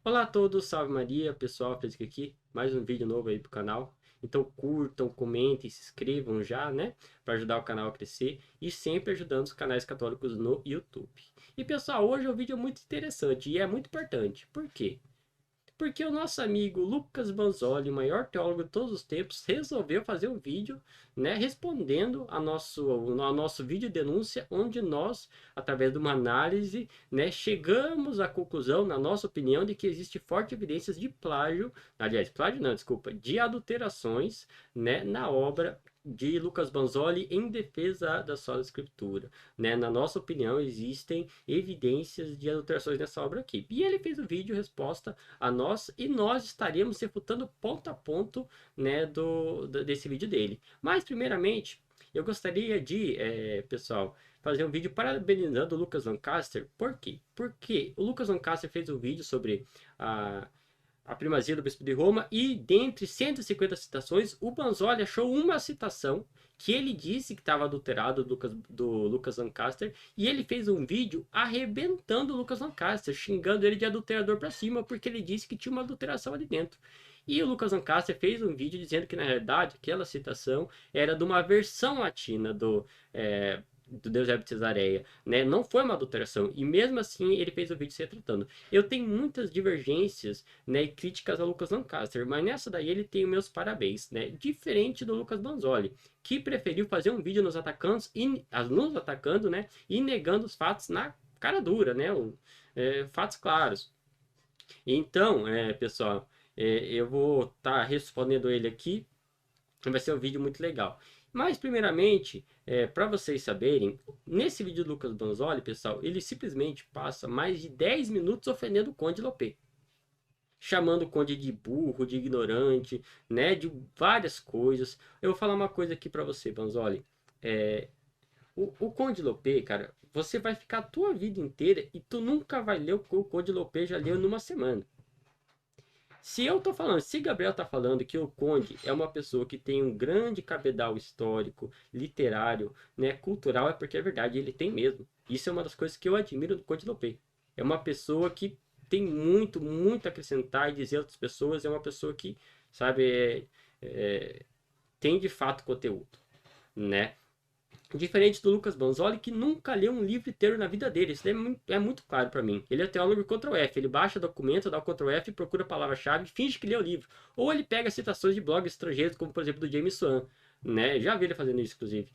Olá a todos, salve Maria, pessoal, Frederico aqui, mais um vídeo novo aí pro canal. Então curtam, comentem, se inscrevam já, né, para ajudar o canal a crescer e sempre ajudando os canais católicos no YouTube. E pessoal, hoje o vídeo é muito interessante e é muito importante. Por quê? Porque o nosso amigo Lucas Banzoli, o maior teólogo de todos os tempos, resolveu fazer um vídeo, né, respondendo ao nosso vídeo denúncia, onde nós, através de uma análise, né, chegamos à conclusão, na nossa opinião, de que existe forte evidências de plágio, aliás, plágio não, desculpa, de adulterações, né, na obra de Lucas Banzoli em defesa da Sola Escritura, né? Na nossa opinião, existem evidências de adulterações nessa obra aqui. E ele fez o vídeo resposta a nós e nós estaremos refutando ponto a ponto, né, desse vídeo dele. Mas, primeiramente, eu gostaria de, pessoal, fazer um vídeo parabenizando o Lucas Lancaster. Por quê? Porque o Lucas Lancaster fez um vídeo sobre a primazia do Bispo de Roma e dentre 150 citações, o Banzoli achou uma citação que ele disse que estava adulterado do Lucas Lancaster e ele fez um vídeo arrebentando o Lucas Lancaster, xingando ele de adulterador para cima porque ele disse que tinha uma adulteração ali dentro. E o Lucas Lancaster fez um vídeo dizendo que na realidade aquela citação era de uma versão latina do Deus de Cesareia, né? Não foi uma adulteração e mesmo assim ele fez o vídeo se retratando. Eu tenho muitas divergências, né, e críticas ao Lucas Lancaster, mas nessa daí ele tem os meus parabéns, né? Diferente do Lucas Banzoli, que preferiu fazer um vídeo nos atacando, né, e negando os fatos na cara dura, né? Fatos claros. Então, pessoal, eu vou estar respondendo ele aqui. Vai ser um vídeo muito legal. Mas, primeiramente, para vocês saberem, nesse vídeo do Lucas Banzoli, pessoal, ele simplesmente passa mais de 10 minutos ofendendo o Conde Lopê. Chamando o Conde de burro, de ignorante, né, de várias coisas. Eu vou falar uma coisa aqui para você, Banzoli. O Conde Lopê, cara, você vai ficar a tua vida inteira e tu nunca vai ler o que o Conde Lopê já leu numa semana. Se eu tô falando, se Gabriel tá falando que o Conde é uma pessoa que tem um grande cabedal histórico, literário, né, cultural, é porque é verdade, ele tem mesmo. Isso é uma das coisas que eu admiro do Conde Lopé. É uma pessoa que tem muito, muito a acrescentar e dizer a outras pessoas, é uma pessoa que, sabe, é, tem de fato conteúdo, né? Diferente do Lucas Banzoli, que nunca leu um livro inteiro na vida dele. Isso é muito claro para mim. Ele é teólogo Ctrl+F. Ele baixa documento, dá o Ctrl+F, procura a palavra-chave, finge que lê o livro. Ou ele pega citações de blogs estrangeiros, como por exemplo do James Swan. Né? Já vi ele fazendo isso, inclusive.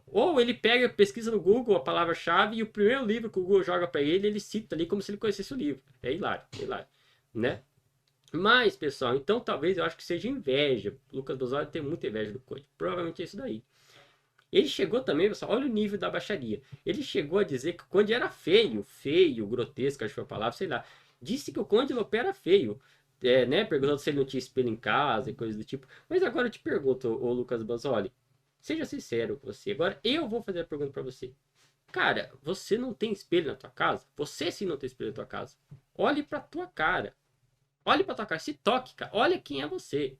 Ou ele pega, pesquisa no Google a palavra-chave e o primeiro livro que o Google joga para ele, ele cita ali como se ele conhecesse o livro. É hilário, né? Mas, pessoal, então talvez eu acho que seja inveja. O Lucas Banzoli tem muita inveja do Code. Provavelmente é isso daí. Ele chegou também, pessoal, olha o nível da baixaria. Ele chegou a dizer que o Conde era feio, feio, grotesco, acho que foi a palavra, sei lá. Disse que o Conde Lopé era feio, né? Perguntando se ele não tinha espelho em casa e coisas do tipo. Mas agora eu te pergunto, ô Lucas Banzoli, seja sincero com você. Agora eu vou fazer a pergunta para você. Cara, você não tem espelho na tua casa? Você sim não tem espelho na tua casa. Olhe pra tua cara. Olhe pra tua cara, se toque, cara. Olha quem é você.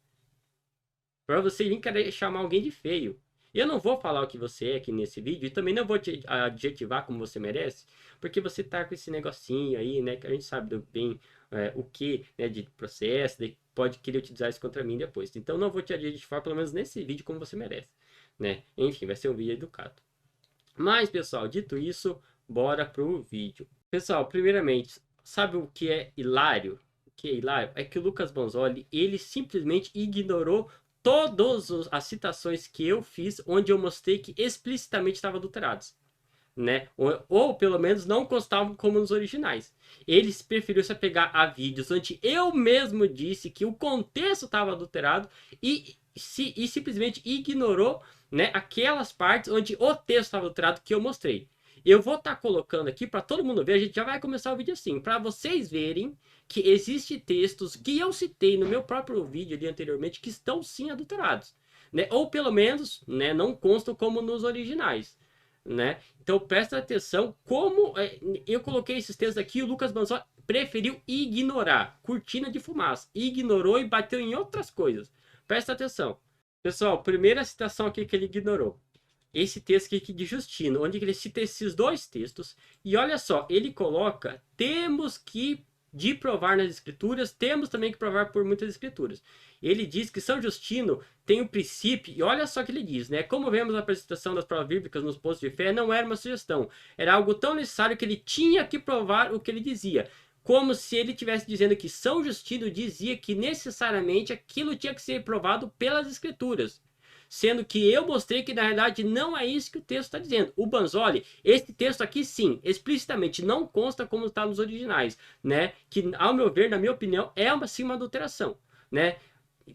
Para você vir querer chamar alguém de feio. Eu não vou falar o que você é aqui nesse vídeo e também não vou te adjetivar como você merece, porque você tá com esse negocinho aí, né, que a gente sabe do bem o que, né, de processo, pode querer utilizar isso contra mim depois. Então não vou te adjetivar, pelo menos nesse vídeo, como você merece, né? Enfim, vai ser um vídeo educado. Mas, pessoal, dito isso, bora pro vídeo. Pessoal, primeiramente, sabe o que é hilário? O que é hilário é que o Lucas Banzoli, ele simplesmente ignorou todas as citações que eu fiz, onde eu mostrei que explicitamente estavam adulterados, né? Ou pelo menos não constavam como nos originais. Eles preferiu se apegar a vídeos onde eu mesmo disse que o contexto estava adulterado e simplesmente ignorou, né, aquelas partes onde o texto estava adulterado que eu mostrei. Eu vou estar colocando aqui para todo mundo ver, a gente já vai começar o vídeo assim, para vocês verem que existem textos que eu citei no meu próprio vídeo ali anteriormente que estão sim adulterados, né? Ou pelo menos, né, não constam como nos originais, né? Então presta atenção como eu coloquei esses textos aqui, o Lucas Banzó preferiu ignorar, cortina de fumaça, ignorou e bateu em outras coisas. Presta atenção. Pessoal, primeira citação aqui que ele ignorou. Esse texto aqui de Justino, onde ele cita esses dois textos. E olha só, ele coloca: temos que de provar nas escrituras, temos também que provar por muitas escrituras. Ele diz que São Justino tem um princípio, e olha só o que ele diz, né? Como vemos na apresentação das provas bíblicas nos postos de fé, não era uma sugestão, era algo tão necessário que ele tinha que provar o que ele dizia. Como se ele estivesse dizendo que São Justino dizia que necessariamente aquilo tinha que ser provado pelas escrituras. Sendo que eu mostrei que na realidade não é isso que o texto está dizendo. O Banzoli, esse texto aqui sim, explicitamente não consta como está nos originais, né? Que ao meu ver, na minha opinião, é sim uma adulteração, né?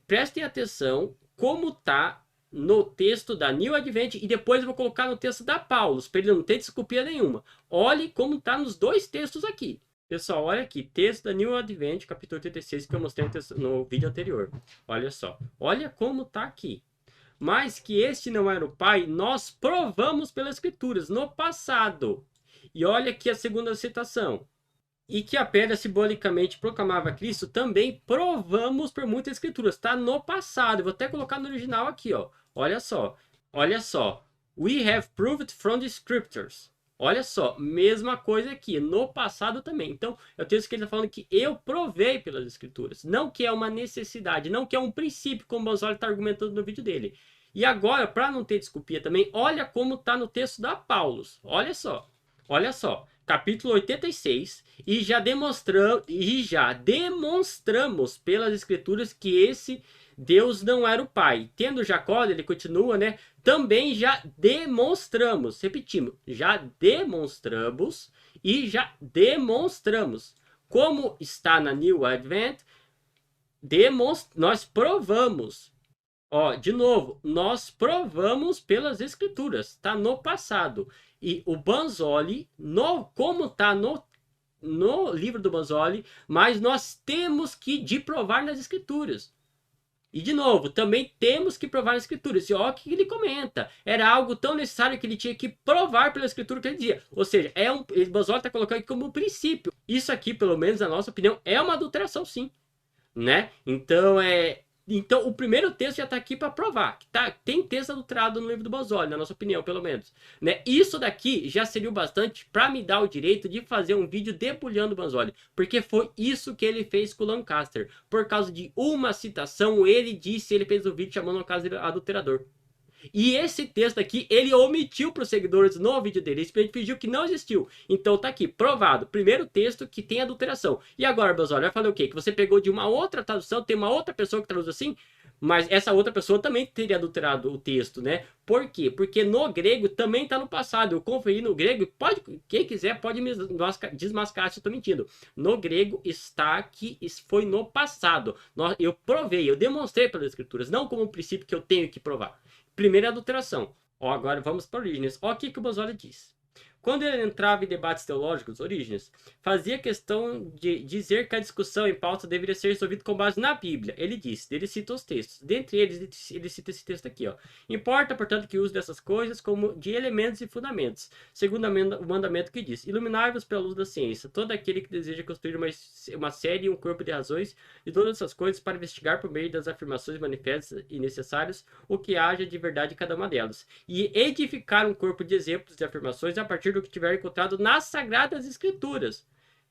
Prestem atenção como está no texto da New Advent e depois eu vou colocar no texto da Paulus, para ele não ter desculpinha nenhuma. Olhe como está nos dois textos aqui. Pessoal, olha aqui, texto da New Advent, capítulo 86, que eu mostrei no vídeo anterior. Olha só, olha como está aqui. Mas que este não era o Pai, nós provamos pelas Escrituras no passado. E olha aqui a segunda citação. E que a pedra simbolicamente proclamava Cristo, também provamos por muitas Escrituras. Está no passado. Eu vou até colocar no original aqui, ó. Olha só. Olha só. We have proved from the Scriptures. Olha só, mesma coisa aqui, no passado também. Então, eu tenho que ele está falando que eu provei pelas Escrituras. Não que é uma necessidade, não que é um princípio, como o Banzoli está argumentando no vídeo dele. E agora, para não ter desculpinha também, olha como está no texto da Paulus. Olha só, capítulo 86, e já demonstramos pelas Escrituras que esse Deus não era o Pai. Tendo Jacó, ele continua, né? Também já demonstramos, repetimos, já demonstramos e já demonstramos. Como está na New Advent, nós provamos. Ó, de novo, nós provamos pelas Escrituras, tá no passado. E o Banzoli, como tá no livro do Banzoli, mas nós temos que provar nas Escrituras. E de novo, também temos que provar nas Escrituras. E ó, o que ele comenta? Era algo tão necessário que ele tinha que provar pela Escritura que ele dizia. Ou seja, o Banzoli está colocando aqui como princípio. Isso aqui, pelo menos na nossa opinião, é uma adulteração, sim, né? Então, o primeiro texto já está aqui para provar. Tem texto adulterado no livro do Banzoli, na nossa opinião, pelo menos. Né? Isso daqui já seria o bastante para me dar o direito de fazer um vídeo debulhando o Banzoli. Porque foi isso que ele fez com o Lancaster. Por causa de uma citação, ele fez um vídeo chamando o Lancaster de adulterador. E esse texto aqui, ele omitiu para os seguidores no vídeo dele. Ele fingiu que não existiu. Então tá aqui, provado. Primeiro texto que tem adulteração. E agora, Banzoli, vai falar o quê? Que você pegou de uma outra tradução, tem uma outra pessoa que traduz assim, mas essa outra pessoa também teria adulterado o texto, né? Por quê? Porque no grego também tá no passado. Eu conferi no grego, quem quiser pode me desmascarar se eu estou mentindo. No grego está que foi no passado. Eu provei, eu demonstrei pelas escrituras, não como um princípio que eu tenho que provar. Primeira adulteração. Agora vamos para Orígenes. Olha o que o Banzoli diz. Quando ele entrava em debates teológicos, Orígenes fazia questão de dizer que a discussão em pauta deveria ser resolvida com base na Bíblia. Ele cita os textos. Dentre eles, ele cita esse texto aqui, ó. Importa, portanto, que use dessas coisas como de elementos e fundamentos, segundo o mandamento que diz: iluminai-vos pela luz da ciência, todo aquele que deseja construir uma série e um corpo de razões e todas essas coisas para investigar por meio das afirmações manifestas e necessárias o que haja de verdade em cada uma delas, e edificar um corpo de exemplos e afirmações a partir do que tiver encontrado nas Sagradas Escrituras.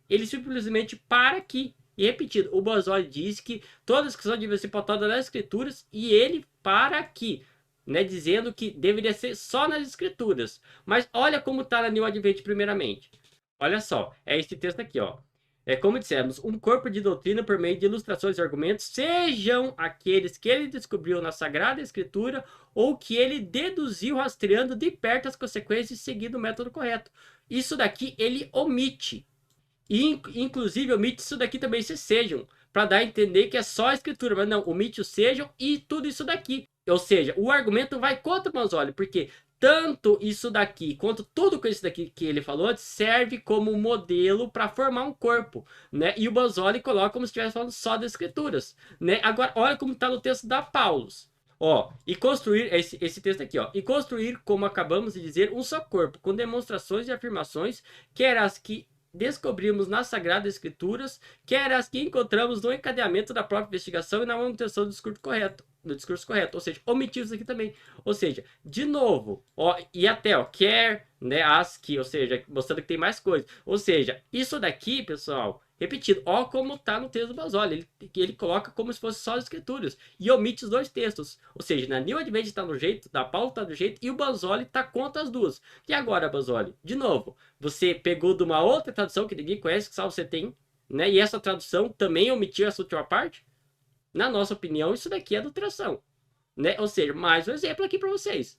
Ele simplesmente para aqui. E repetido, o Banzoli diz que toda a discussão devia ser pautada nas Escrituras e ele para aqui, né, dizendo que deveria ser só nas Escrituras. Mas olha como está na New Advent primeiramente. Olha só, é este texto aqui, ó. Como dissemos, um corpo de doutrina por meio de ilustrações e argumentos, sejam aqueles que ele descobriu na Sagrada Escritura ou que ele deduziu rastreando de perto as consequências e seguindo o método correto. Isso daqui ele omite. E, inclusive, omite isso daqui também, se sejam, para dar a entender que é só a Escritura. Mas não, omite o sejam e tudo isso daqui. Ou seja, o argumento vai contra o Banzoli, porque tanto isso daqui quanto tudo isso daqui que ele falou serve como modelo para formar um corpo, né? E o Banzoli coloca como se estivesse falando só das escrituras, né? Agora, olha como está no texto da Paulus. Ó, e construir, esse texto aqui, ó. E construir, como acabamos de dizer, um só corpo, com demonstrações e afirmações, quer as que descobrimos nas Sagradas Escrituras, quer as que encontramos no encadeamento da própria investigação e na manutenção do discurso correto. Ou seja, omitimos aqui também. Ou seja, de novo, ó, e até, ó, quer, né, as que, ou seja, mostrando que tem mais coisas. Ou seja, isso daqui, pessoal, Repetido, ó como está no texto do Banzoli. Ele coloca como se fosse só as escrituras e omite os dois textos. Ou seja, na New Advent está no jeito, da Paulo está do jeito e o Banzoli está contra as duas. E agora, Banzoli? De novo, você pegou de uma outra tradução que ninguém conhece, que só você tem, né? E essa tradução também omitiu essa última parte? Na nossa opinião, isso daqui é adulteração, né? Ou seja, mais um exemplo aqui para vocês.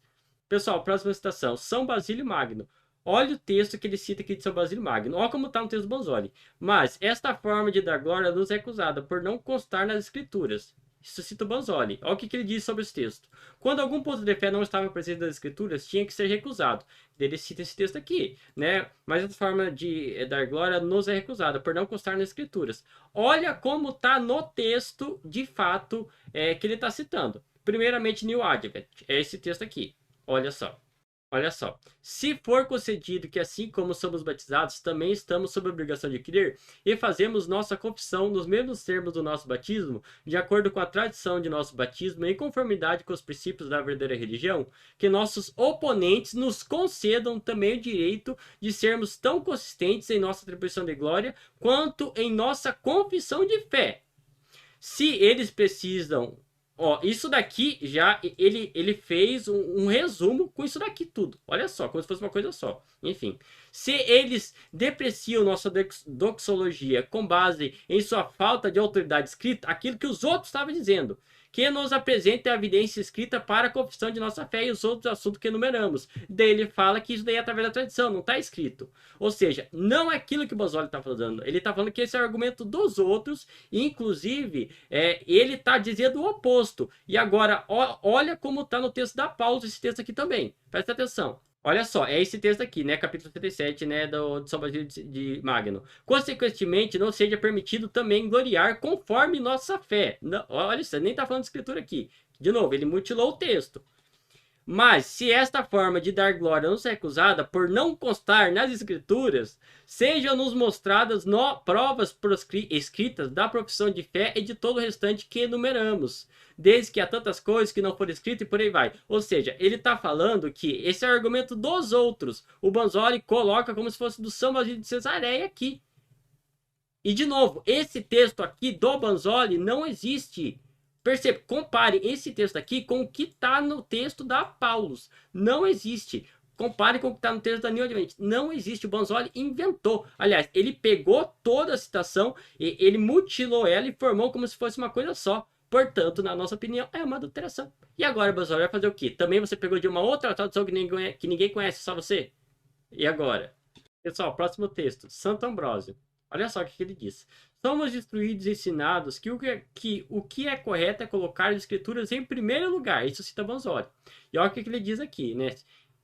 Pessoal, próxima citação. São Basílio Magno. Olha o texto que ele cita aqui de São Basílio Magno. Olha como está no texto do Banzoli. Mas esta forma de dar glória nos é acusada por não constar nas escrituras. Isso cita o Banzoli. Olha o que ele diz sobre esse texto. Quando algum ponto de fé não estava presente nas escrituras, tinha que ser recusado. Ele cita esse texto aqui, né? Mas essa forma de dar glória nos é recusada por não constar nas escrituras. Olha como está no texto, de fato, que ele está citando. Primeiramente, New Advent. É esse texto aqui. Olha só. Olha só, se for concedido que assim como somos batizados, também estamos sob a obrigação de crer e fazemos nossa confissão nos mesmos termos do nosso batismo, de acordo com a tradição de nosso batismo, em conformidade com os princípios da verdadeira religião, que nossos oponentes nos concedam também o direito de sermos tão consistentes em nossa atribuição de glória quanto em nossa confissão de fé. Se eles precisam... Ó, isso daqui já ele fez um resumo com isso daqui tudo. Olha só, como se fosse uma coisa só. Enfim, se eles depreciam nossa doxologia com base em sua falta de autoridade escrita, aquilo que os outros estavam dizendo, que nos apresente a evidência escrita para a confissão de nossa fé e os outros assuntos que enumeramos. Daí ele fala que isso daí é através da tradição, não está escrito. Ou seja, não é aquilo que o Banzoli está falando. Ele está falando que esse é o argumento dos outros, e inclusive ele está dizendo o oposto. E agora, olha como está no texto da Paulo, esse texto aqui também. Presta atenção. Olha só, é esse texto aqui, né? Capítulo 77, né? De São Basílio de Magno. Consequentemente, não seja permitido também gloriar conforme nossa fé. Não, olha isso, nem está falando de escritura aqui. De novo, ele mutilou o texto. Mas, se esta forma de dar glória não se recusada por não constar nas escrituras, sejam-nos mostradas provas escritas da profissão de fé e de todo o restante que enumeramos, desde que há tantas coisas que não foram escritas e por aí vai. Ou seja, ele está falando que esse é o argumento dos outros. O Banzoli coloca como se fosse do São Basílio de Cesareia aqui. E, de novo, esse texto aqui do Banzoli não existe. Perceba, compare esse texto aqui com o que está no texto da Paulus. Não existe. Compare com o que está no texto da New Advent. Não existe. O Banzoli inventou. Aliás, ele pegou toda a citação, ele mutilou ela e formou como se fosse uma coisa só. Portanto, na nossa opinião, é uma adulteração. E agora, Banzoli, vai fazer o quê? Também você pegou de uma outra tradução que ninguém conhece, só você? E agora? Pessoal, próximo texto. Santo Ambrósio. Olha só o que ele diz. Somos instruídos e ensinados que o que é correto é colocar as escrituras em primeiro lugar. Isso cita Banzoli. E olha o que ele diz aqui, né?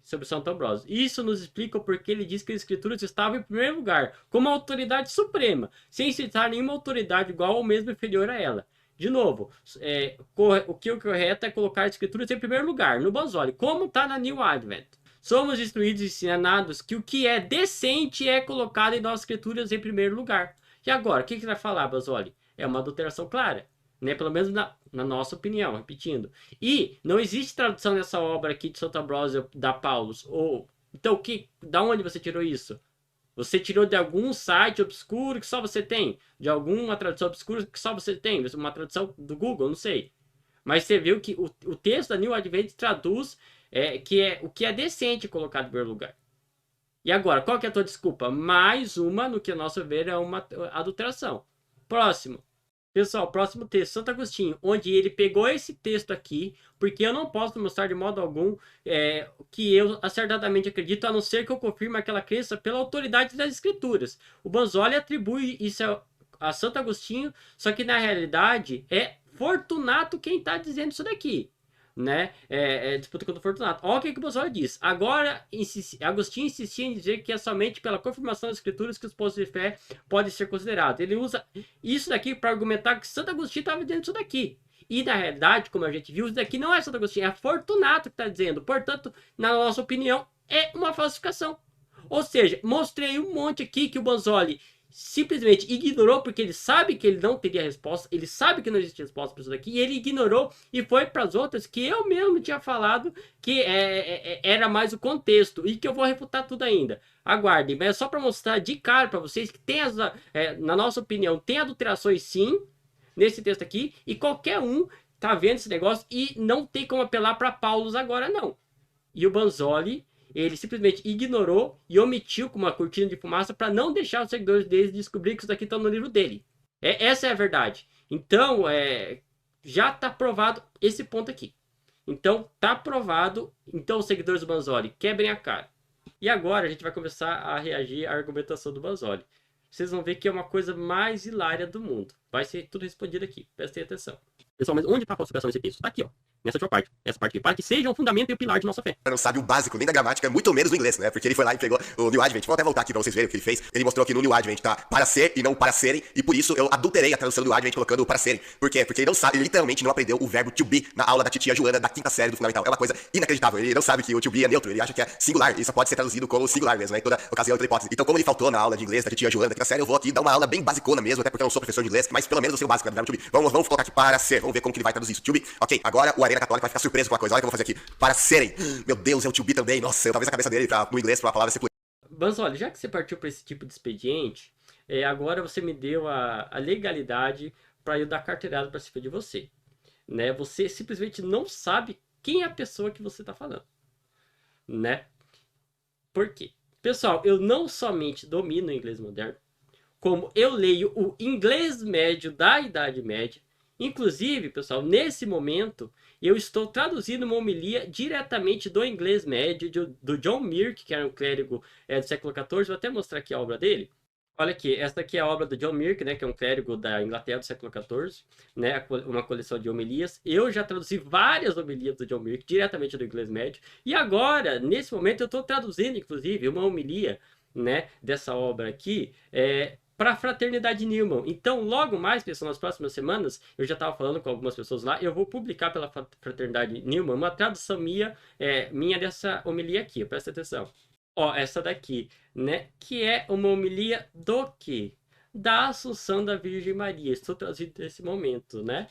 Sobre Santo Ambrósio. Isso nos explica porque ele diz que as escrituras estavam em primeiro lugar, como autoridade suprema, sem citar nenhuma autoridade igual ou mesmo inferior a ela. De novo, o que é correto é colocar as escrituras em primeiro lugar, no Banzoli, como está na New Advent. Somos instruídos e ensinados que o que é decente é colocado em nossas escrituras em primeiro lugar. E agora, o que vai falar, Banzoli? É uma adulteração clara, né? Pelo menos na nossa opinião, repetindo. E não existe tradução nessa obra aqui de Santo Ambrósio da Paulus. Então, da onde você tirou isso? Você tirou de algum site obscuro que só você tem? De alguma tradução obscura que só você tem? Uma tradução do Google, não sei. Mas você viu que o texto da New Advent traduz o que é decente colocado em primeiro lugar. E agora, qual que é a tua desculpa? Mais uma, no que a nosso ver é uma adulteração. Próximo. Pessoal, próximo texto, Santo Agostinho, onde ele pegou esse texto aqui, porque eu não posso mostrar de modo algum que eu acertadamente acredito, a não ser que eu confirme aquela crença pela autoridade das escrituras. O Banzoli atribui isso a Santo Agostinho, só que na realidade é Fortunato quem está dizendo isso daqui. Né? Disputa contra o Fortunato. Olha o que o Banzoli diz. Agora, Agostinho insistia em dizer que é somente pela confirmação das escrituras que os pontos de fé podem ser considerados. Ele usa isso daqui para argumentar que Santo Agostinho estava dizendo isso daqui. E na realidade, como a gente viu, isso daqui não é Santo Agostinho, é Fortunato que está dizendo. Portanto, na nossa opinião, é uma falsificação. Ou seja, mostrei um monte aqui que o Banzoli simplesmente ignorou, porque ele sabe que ele não teria resposta, ele sabe que não existe resposta para isso daqui, e ele ignorou e foi para as outras que eu mesmo tinha falado que era mais o contexto, e que eu vou refutar tudo ainda. Aguardem, mas é só para mostrar de cara para vocês que tem na nossa opinião, tem adulterações sim, nesse texto aqui, e qualquer um tá vendo esse negócio e não tem como apelar para Paulus agora, não. E o Banzoli, ele simplesmente ignorou e omitiu com uma cortina de fumaça para não deixar os seguidores dele descobrir que isso daqui está no livro dele. Essa é a verdade. Então, já está provado esse ponto aqui. Então, está provado. Então, os seguidores do Banzoli, quebrem a cara. E agora a gente vai começar a reagir à argumentação do Banzoli. Vocês vão ver que é uma coisa mais hilária do mundo. Vai ser tudo respondido aqui. Prestem atenção. Pessoal, mas onde está a falsificação desse texto? Está aqui, ó. Nessa última parte. Essa parte aqui. Para que seja um fundamento e o pilar de nossa fé. Não sabe o básico nem da gramática, muito menos do inglês, né? Porque ele foi lá e pegou o New Advent. Vou até voltar aqui pra vocês verem o que ele fez. Ele mostrou que no New Advent tá para ser e não para serem. E por isso eu adulterei a tradução do New Advent colocando para serem. Por quê? Porque ele não sabe, ele literalmente não aprendeu o verbo to be na aula da titia Joana da quinta série do Fundamental. É uma coisa inacreditável. Ele não sabe que o to be é neutro. Ele acha que é singular. Isso pode ser traduzido como singular mesmo, né? Em toda ocasião, em toda hipótese. Então, como ele faltou na aula de inglês da titia Joana da quinta série, eu vou aqui dar uma aula bem basicona mesmo, até porque eu não sou professor de inglês, mas pelo menos eu sei o básico do verbo to be. Vamos colocar aqui para ser. Vamos ver como que ele vai traduzir isso. To be. Ok, agora o Arena Católica vai ficar surpreso com uma coisa. Olha o que eu vou fazer aqui. Para serem. Meu Deus, é o to be também. Nossa, talvez a cabeça dele no inglês para a palavra ser. Banzoli, já que você partiu para esse tipo de expediente, agora você me deu a legalidade para eu dar carteirada para cima de você. Né? Você simplesmente não sabe quem é a pessoa que você está falando. Né? Por quê? Pessoal, eu não somente domino o inglês moderno, como eu leio o inglês médio da Idade Média. Inclusive, pessoal, nesse momento, eu estou traduzindo uma homilia diretamente do inglês médio do John Mirk, que era um clérigo do século XIV. Vou até mostrar aqui a obra dele. Olha aqui, esta aqui é a obra do John Mirk, né, que é um clérigo da Inglaterra do século XIV, né, uma coleção de homilias. Eu já traduzi várias homilias do John Mirk diretamente do inglês médio. E agora, nesse momento, eu estou traduzindo, inclusive, uma homilia, né, dessa obra aqui, para a Fraternidade Newman. Então, logo mais, pessoal, nas próximas semanas, eu já estava falando com algumas pessoas lá, eu vou publicar pela Fraternidade Newman uma tradução minha dessa homilia aqui, presta atenção. Ó, essa daqui, né, que é uma homilia do quê? Da Assunção da Virgem Maria. Estou traduzindo nesse momento, né?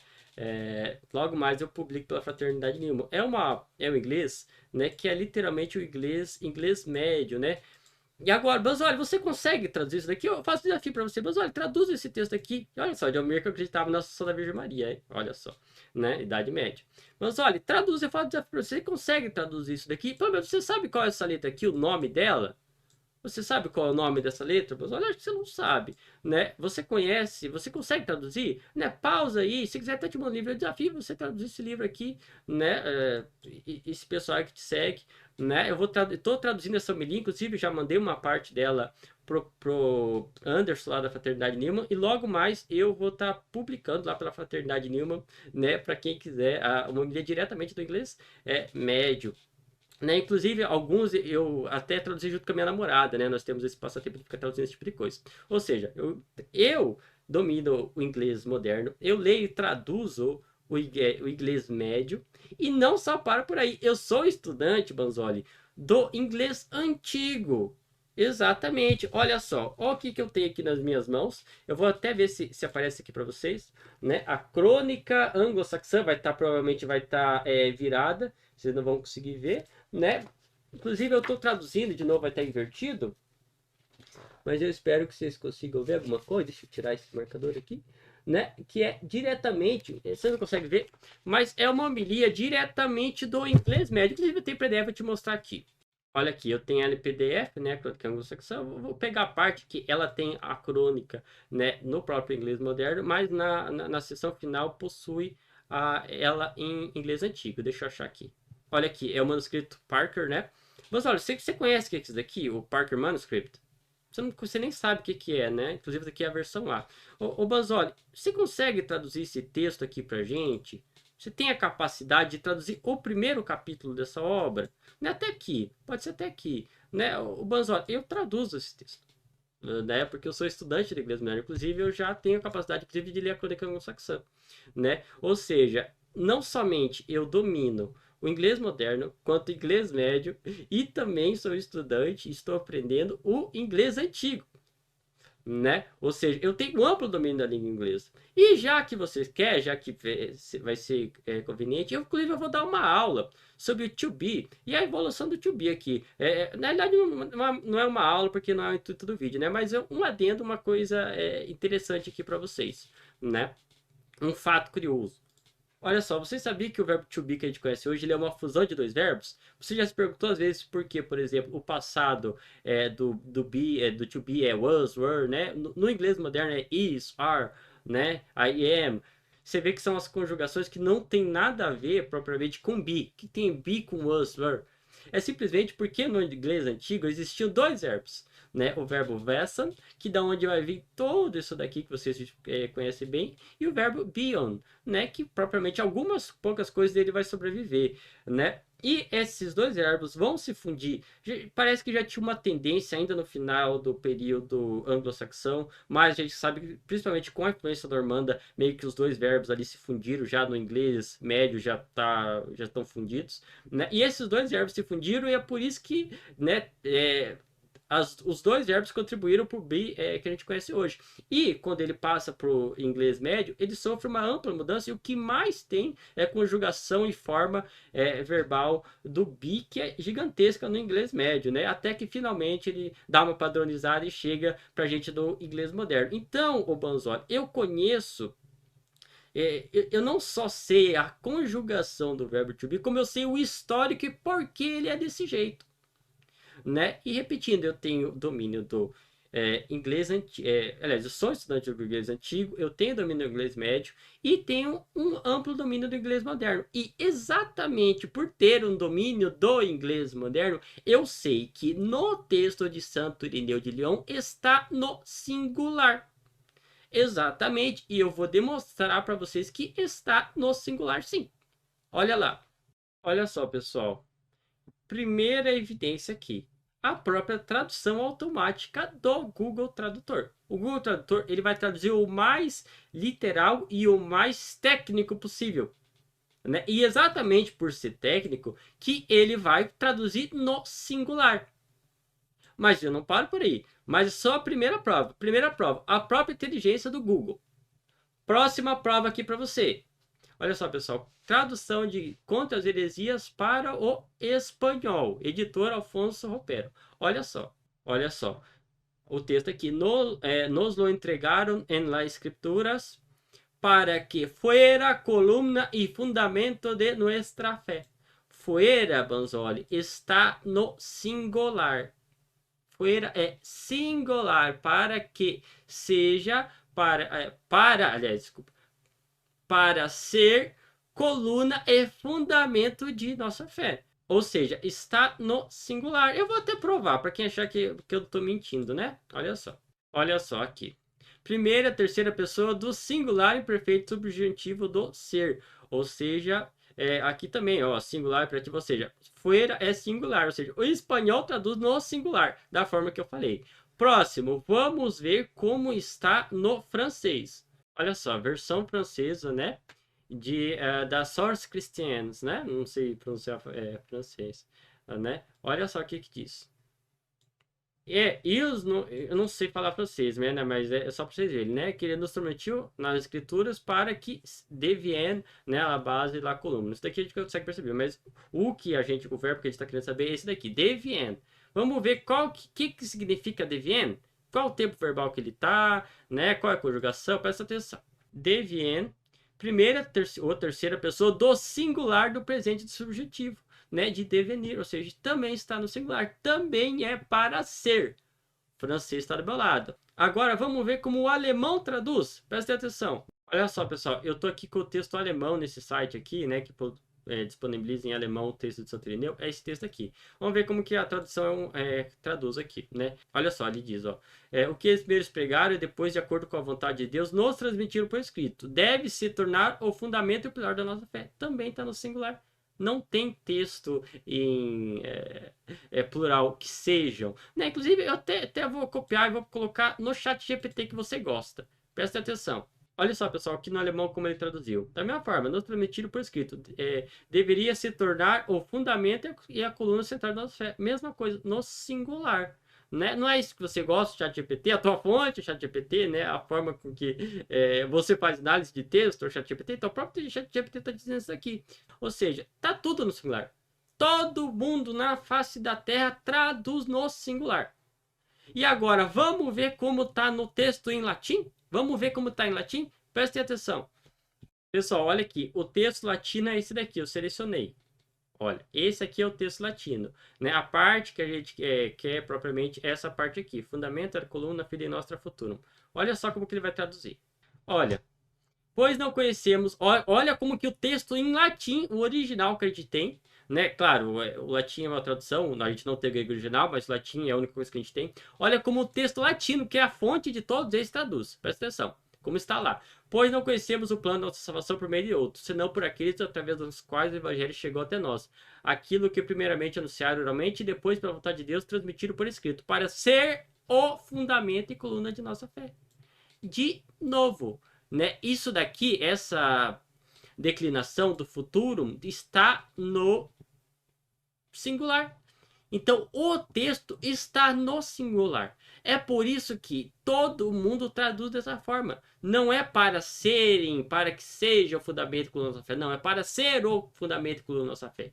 Logo mais eu publico pela Fraternidade Newman. É um inglês, né, que é literalmente o inglês médio, né? E agora, Banzoli, você consegue traduzir isso daqui? Eu faço um desafio para você. Banzoli, traduz esse texto aqui. Olha só, John Mirk acreditava na Assunção da Virgem Maria, hein? Olha só, né? Idade Média. Banzoli, traduz, eu faço um desafio para você. Você consegue traduzir isso daqui? Pelo menos você sabe qual é essa letra aqui, o nome dela? Você sabe qual é o nome dessa letra? Banzoli, acho que você não sabe, né? Você conhece, você consegue traduzir? Né? Pausa aí, se quiser até te mandar um livro, eu desafio você traduzir esse livro aqui, né? Esse pessoal que te segue, né? Eu estou traduzindo essa homilia, inclusive já mandei uma parte dela pro Anderson lá da Fraternidade Newman, e logo mais eu vou estar publicando lá pela Fraternidade Newman, né? Para quem quiser, uma homilia diretamente do inglês médio. Né? Inclusive, alguns eu até traduzi junto com a minha namorada, né? Nós temos esse passatempo de ficar traduzindo esse tipo de coisa. Ou seja, eu domino o inglês moderno, eu leio e traduzo o inglês médio, e não só para por aí. Eu sou estudante, Banzoli, do inglês antigo. Exatamente. Olha só, olha o que eu tenho aqui nas minhas mãos. Eu vou até ver se aparece aqui para vocês, né? A crônica anglo-saxã provavelmente vai estar virada. Vocês não vão conseguir ver, né? Inclusive eu estou traduzindo, de novo vai estar invertido, mas eu espero que vocês consigam ver alguma coisa. Deixa eu tirar esse marcador aqui, né? Que é diretamente, você não consegue ver, mas é uma homilia diretamente do inglês médio. Inclusive eu tenho PDF para te mostrar aqui. Olha aqui, eu tenho LPDF, né, crônica anglo-saxã. Vou pegar a parte que ela tem a crônica, né, no próprio inglês moderno, mas na seção final possui ela em inglês antigo. Deixa eu achar aqui. Olha aqui, é o manuscrito Parker, né? Mas olha, você conhece o que é isso daqui? O Parker Manuscript? Você nem sabe o que é, né? Inclusive, isso aqui é a versão A. Ô Banzoli, você consegue traduzir esse texto aqui pra gente? Você tem a capacidade de traduzir o primeiro capítulo dessa obra? Né? Até aqui, pode ser até aqui. Né? O Banzoli, eu traduzo esse texto. Né? Porque eu sou estudante de inglês moderno. Inclusive, eu já tenho a capacidade, inclusive, de ler a crônica anglo-saxã. Né? Ou seja, não somente eu domino o inglês moderno, quanto o inglês médio, e também sou estudante e estou aprendendo o inglês antigo. né? Ou seja, eu tenho um amplo domínio da língua inglesa. E já que você quer, já que vai ser conveniente, inclusive eu vou dar uma aula sobre o to be e a evolução do to be aqui. Na verdade, não é uma aula, porque não é o intuito do vídeo, né? Mas é um adendo, uma coisa interessante aqui para vocês, né? Um fato curioso. Olha só, você sabia que o verbo to be que a gente conhece hoje ele é uma fusão de dois verbos? Você já se perguntou às vezes por que, por exemplo, o passado do be, do to be é was, were, né? No inglês moderno é is, are, né? I am. Você vê que são as conjugações que não tem nada a ver propriamente com be. Que tem be com was, were? É simplesmente porque no inglês antigo existiam dois verbos, né? O verbo vessel, que da onde vai vir todo isso daqui que vocês conhecem bem, e o verbo be on, né? Que propriamente algumas poucas coisas dele vai sobreviver, né? E esses dois verbos vão se fundir. Parece que já tinha uma tendência ainda no final do período anglo-saxão, mas a gente sabe que, principalmente com a influência normanda, meio que os dois verbos ali se fundiram, já no inglês médio já estão fundidos, né? E esses dois verbos se fundiram e é por isso que, né, os dois verbos contribuíram para o be que a gente conhece hoje. E quando ele passa para o inglês médio, ele sofre uma ampla mudança e o que mais tem é conjugação e forma verbal do be, que é gigantesca no inglês médio, né? Até que finalmente ele dá uma padronizada e chega para a gente do inglês moderno. Então, o Banzoli, eu conheço eu não só sei a conjugação do verbo to be, como eu sei o histórico e por que ele é desse jeito, né? E repetindo, eu tenho domínio do inglês antigo, aliás, eu sou estudante do inglês antigo, eu tenho domínio do inglês médio e tenho um amplo domínio do inglês moderno. E exatamente por ter um domínio do inglês moderno, eu sei que no texto de Santo Irineu de Lyon está no singular. Exatamente, e eu vou demonstrar para vocês que está no singular sim. Olha lá. Olha só, pessoal. Primeira evidência aqui. A própria tradução automática do Google Tradutor. O Google Tradutor ele vai traduzir o mais literal e o mais técnico possível, né? E exatamente por ser técnico que ele vai traduzir no singular. Mas eu não paro por aí. Mas só a primeira prova. Primeira prova, a própria inteligência do Google. Próxima prova aqui para você. Olha só, pessoal. Tradução de Contra as Heresias para o espanhol. Editor Alfonso Ropero. Olha só. Olha só. O texto aqui. Nos lo entregaron en las escrituras para que fuera columna y fundamento de nuestra fe. Fuera, Banzoli, está no singular. Fuera é singular, para que seja, aliás, desculpa, para ser coluna e fundamento de nossa fé. Ou seja, está no singular. Eu vou até provar, para quem achar que eu estou mentindo, né? Olha só. Olha só aqui. Primeira, terceira pessoa do singular imperfeito subjuntivo do ser. Ou seja, aqui também, ó, singular imperativo, ou seja, fuera é singular, ou seja, o espanhol traduz no singular, da forma que eu falei. Próximo, vamos ver como está no francês. Olha só, versão francesa, né? Da Source Christians, né? Não sei pronunciar francês, né? Olha só o que diz. Eu não sei falar francês, né? Mas é só para vocês verem, né? Que ele nos prometeu nas escrituras para que devienne, né? A base da coluna. Isso daqui a gente consegue perceber, mas o verbo que a gente está querendo saber é esse daqui, devienne. Vamos ver que significa devienne? Qual o tempo verbal que ele tá, né? Qual é a conjugação? Presta atenção. Devienne, primeira ou terceira pessoa do singular do presente do subjuntivo, né, de devenir, ou seja, também está no singular, também é para ser. O francês está do meu lado. Agora vamos ver como o alemão traduz. Presta atenção. Olha só, pessoal, eu estou aqui com o texto alemão nesse site aqui, né, que disponibiliza em alemão o texto de Santo Irineu, é esse texto aqui. Vamos ver como que a tradução traduz aqui, né? Olha só, ele diz, ó, o que eles primeiros pregaram e depois, de acordo com a vontade de Deus, nos transmitiram por escrito. Deve se tornar o fundamento e o pilar da nossa fé. Também está no singular. Não tem texto em plural que sejam, né? Inclusive, eu até vou copiar e vou colocar no chat GPT que você gosta. Presta atenção. Olha só, pessoal, aqui no alemão como ele traduziu. Da mesma forma, nos transmitido por escrito. Deveria se tornar o fundamento e a coluna central da nossa fé. Mesma coisa, no singular. Né? Não é isso que você gosta do ChatGPT, a tua fonte, o ChatGPT, né? A forma com que você faz análise de texto, o ChatGPT, então o próprio ChatGPT está dizendo isso aqui. Ou seja, tá tudo no singular. Todo mundo na face da Terra traduz no singular. E agora, vamos ver como está no texto em latim? Vamos ver como está em latim? Prestem atenção. Pessoal, olha aqui. O texto latino é esse daqui, eu selecionei. Olha, esse aqui é o texto latino, né? A parte que a gente quer propriamente é essa parte aqui. Fundamenta a coluna Fidei Nostra Futurum. Olha só como que ele vai traduzir. Olha, pois não conhecemos... Olha como que o texto em latim, o original que a gente tem, né? Claro, o latim é uma tradução, a gente não tem o grego original, mas o latim é a única coisa que a gente tem. Olha como o texto latino, que é a fonte de todos eles, traduz. Presta atenção, como está lá. Pois não conhecemos o plano da nossa salvação por meio de outros, senão por aqueles através dos quais o evangelho chegou até nós. Aquilo que primeiramente anunciaram oralmente e depois, pela vontade de Deus, transmitiram por escrito, para ser o fundamento e coluna de nossa fé. De novo, né? Isso daqui, essa declinação do futuro, está no singular. Então, o texto está no singular. É por isso que todo mundo traduz dessa forma. Não é para serem, para que seja o fundamento com a nossa fé. Não, é para ser o fundamento com a nossa fé.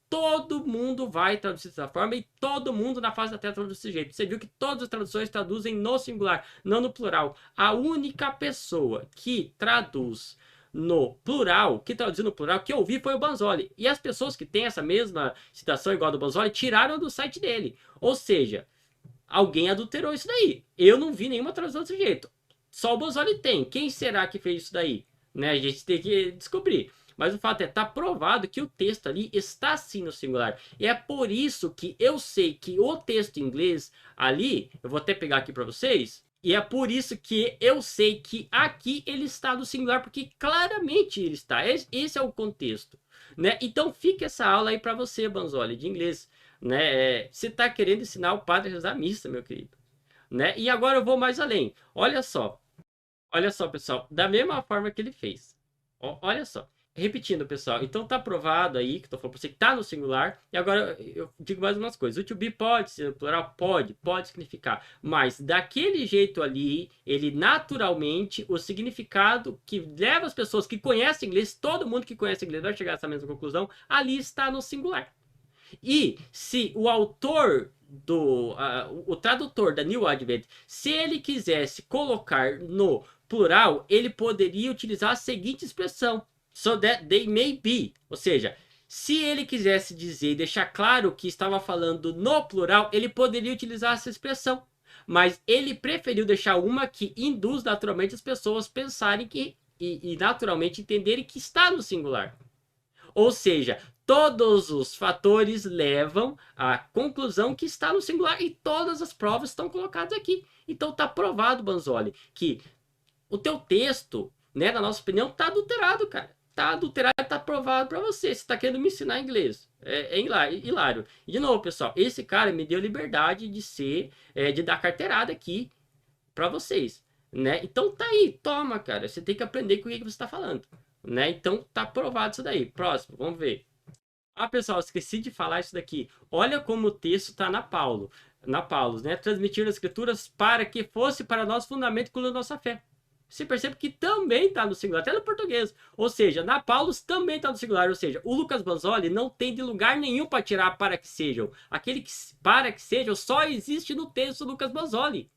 Todo mundo vai traduzir dessa forma e todo mundo na face da Terra traduz desse jeito. Você viu que todas as traduções traduzem no singular, não no plural. A única pessoa que traduz no plural, que traduziu no plural, que eu vi foi o Banzoli. E as pessoas que têm essa mesma citação igual a do Banzoli tiraram do site dele. Ou seja, alguém adulterou isso daí. Eu não vi nenhuma tradução desse jeito. Só o Banzoli tem. Quem será que fez isso daí? Né? A gente tem que descobrir. Mas o fato é, tá provado que o texto ali está sim no singular. E é por isso que eu sei que o texto em inglês ali, eu vou até pegar aqui para vocês, e é por isso que eu sei que aqui ele está no singular, porque claramente ele está. Esse é o contexto, né? Então fica essa aula aí para você, Banzoli, de inglês, né? Você está querendo ensinar o padre a rezar a missa, meu querido, né? E agora eu vou mais além. Olha só, pessoal, da mesma forma que ele fez. Olha só. Repetindo, pessoal. Então tá provado aí, que eu tô falando pra você que tá no singular. E agora eu digo mais umas coisas. O to be pode ser plural? Pode significar. Mas daquele jeito ali, ele naturalmente, o significado que leva as pessoas que conhecem inglês, todo mundo que conhece inglês vai chegar a essa mesma conclusão, ali está no singular. E se o autor o tradutor da New Advent, se ele quisesse colocar no plural, ele poderia utilizar a seguinte expressão: so that they may be. Ou seja, se ele quisesse dizer e deixar claro que estava falando no plural, ele poderia utilizar essa expressão. Mas ele preferiu deixar uma que induz naturalmente as pessoas pensarem que e naturalmente entenderem que está no singular. Ou seja, todos os fatores levam à conclusão que está no singular e todas as provas estão colocadas aqui. Então está provado, Banzoli, que o teu texto, né, na nossa opinião, está adulterado, cara. Está adulterado, está provado para você. Você está querendo me ensinar inglês. É hilário. E de novo, pessoal, esse cara me deu liberdade de dar carteirada aqui para vocês, né? Então tá aí, toma, cara. Você tem que aprender com o que você está falando, né? Então tá provado isso daí. Próximo, vamos ver. Ah, pessoal, esqueci de falar isso daqui. Olha como o texto está na Paulus, né? Transmitir as escrituras para que fosse para nós fundamento com a nossa fé. Você percebe que também está no singular, até no português. Ou seja, na Paulus também está no singular. Ou seja, o Lucas Banzoli não tem de lugar nenhum para tirar para que sejam. Aquele que para que sejam só existe no texto do Lucas Banzoli.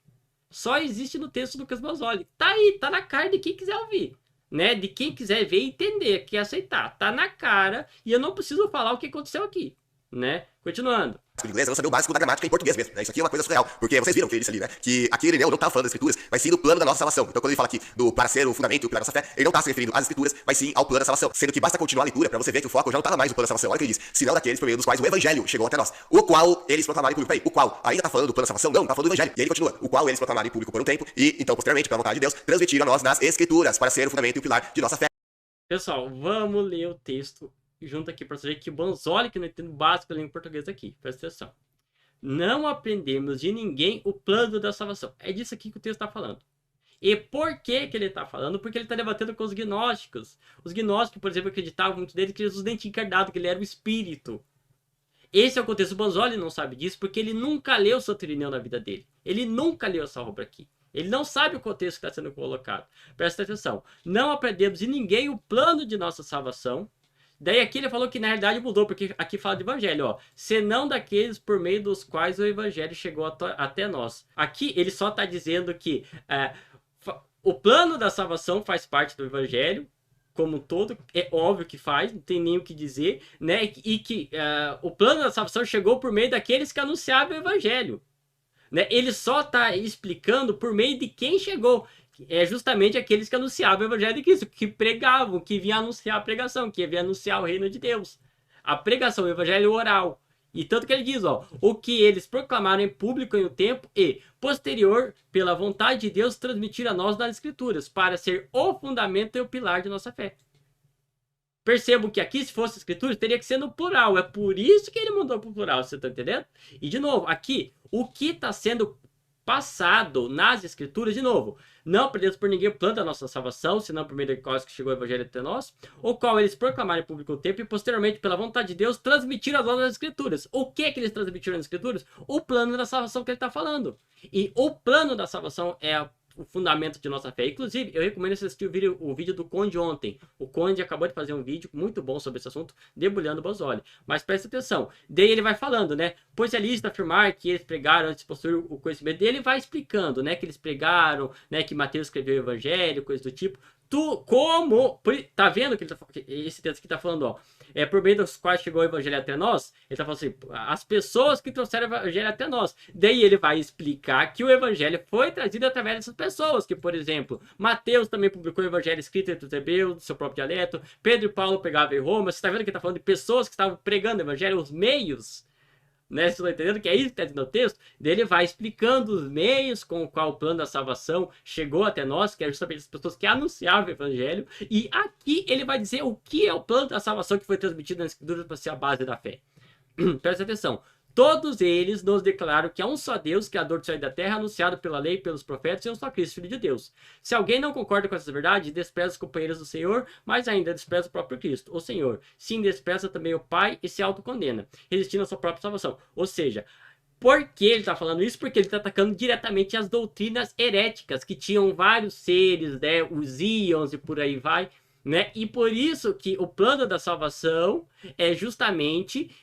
Só existe no texto do Lucas Banzoli. Tá aí, tá na cara de quem quiser ouvir, né? De quem quiser ver e entender, que aceitar. Tá na cara e eu não preciso falar o que aconteceu aqui, né? Continuando. O inglês é não saber o básico da gramática em português mesmo, né? Isso aqui é uma coisa surreal, porque vocês viram que ele disse ali, né? Que aqui Ireneu não estava falando das escrituras, mas sim do plano da nossa salvação. Então quando ele fala aqui do para ser o fundamento e o pilar da nossa fé, ele não está se referindo às escrituras, mas sim ao plano da salvação. Sendo que basta continuar a leitura para você ver que o foco já não estava mais no plano da salvação. Olha o que ele diz: senão daqueles por meio dos quais o evangelho chegou até nós, o qual eles proclamaram em público. Peraí, o qual ainda está falando do plano da salvação? Não está falando do evangelho. E ele continua: o qual eles proclamaram em público por um tempo e então posteriormente, pela vontade de Deus, transmitiram a nós nas escrituras para ser o fundamento e o pilar de nossa fé. Pessoal, vamos ler o texto junto aqui para você ver que Banzoli que não entende o básico da língua portuguesa aqui. Presta atenção. Não aprendemos de ninguém o plano da salvação. É disso aqui que o texto está falando. E por que ele está falando? Porque ele está debatendo com os gnósticos. Os gnósticos, por exemplo, acreditavam muito dele que Jesus nem tinha encarnado, que ele era o espírito. Esse é o contexto. O Banzoli não sabe disso porque ele nunca leu o Santo Irineu na vida dele. Ele nunca leu essa obra aqui. Ele não sabe o contexto que está sendo colocado. Presta atenção. Não aprendemos em ninguém o plano de nossa salvação. Daí aqui ele falou que na realidade mudou, porque aqui fala de evangelho, ó. Senão daqueles por meio dos quais o evangelho chegou até nós. Aqui ele só está dizendo que o plano da salvação faz parte do evangelho, como um todo, é óbvio que faz, não tem nem o que dizer, né? E que o plano da salvação chegou por meio daqueles que anunciavam o evangelho. Né? Ele só está explicando por meio de quem chegou. É justamente aqueles que anunciavam o evangelho de Cristo, que pregavam, que vinham anunciar a pregação, que vinham anunciar o reino de Deus. A pregação, o evangelho oral. E tanto que ele diz, ó, o que eles proclamaram em público em um tempo e, posterior, pela vontade de Deus, transmitir a nós nas Escrituras, para ser o fundamento e o pilar de nossa fé. Percebam que aqui, se fosse Escrituras, teria que ser no plural. É por isso que ele mandou para o plural, você está entendendo? E, de novo, aqui, o que está sendo passado nas Escrituras, de novo, não aprendemos por ninguém o plano da nossa salvação, senão por meio de qual que chegou o Evangelho até nós, o qual eles proclamaram em público o tempo e, posteriormente, pela vontade de Deus, transmitiram as novas Escrituras. O que que eles transmitiram nas Escrituras? O plano da salvação que ele está falando. E o plano da salvação é o fundamento de nossa fé. Inclusive, eu recomendo você assistir o vídeo do Conde ontem. O Conde acabou de fazer um vídeo muito bom sobre esse assunto, debulhando o Banzoli. Mas presta atenção. Daí ele vai falando, né? Pois é lícito afirmar que eles pregaram antes de possuir o conhecimento dele. Ele vai explicando, né? Que eles pregaram, né? Que Mateus escreveu o evangelho, coisa do tipo. Tá vendo que esse texto aqui tá falando, ó, por meio dos quais chegou o evangelho até nós? Ele tá falando assim, as pessoas que trouxeram o evangelho até nós. Daí ele vai explicar que o evangelho foi trazido através dessas pessoas, que, por exemplo, Mateus também publicou o evangelho escrito entre os hebreus, do seu próprio dialeto, Pedro e Paulo pegavam em Roma. Você tá vendo que ele tá falando de pessoas que estavam pregando o evangelho, os meios, né? Você está entendendo que é isso que está dizendo no texto? Daí ele vai explicando os meios com o qual o plano da salvação chegou até nós, que é justamente as pessoas que anunciavam o evangelho. E aqui ele vai dizer o que é o plano da salvação que foi transmitido nas Escrituras para ser a base da fé. Presta atenção. Todos eles nos declararam que há um só Deus, Criador do céu e da terra, anunciado pela lei e pelos profetas, e um só Cristo, Filho de Deus. Se alguém não concorda com essa verdade, despreza os companheiros do Senhor, mas ainda despreza o próprio Cristo, o Senhor. Sim, despreza também o Pai e se autocondena, resistindo à sua própria salvação. Ou seja, por que ele está falando isso? Porque ele está atacando diretamente as doutrinas heréticas, que tinham vários seres, né, os íons e por aí vai, né? E por isso que o plano da salvação é justamente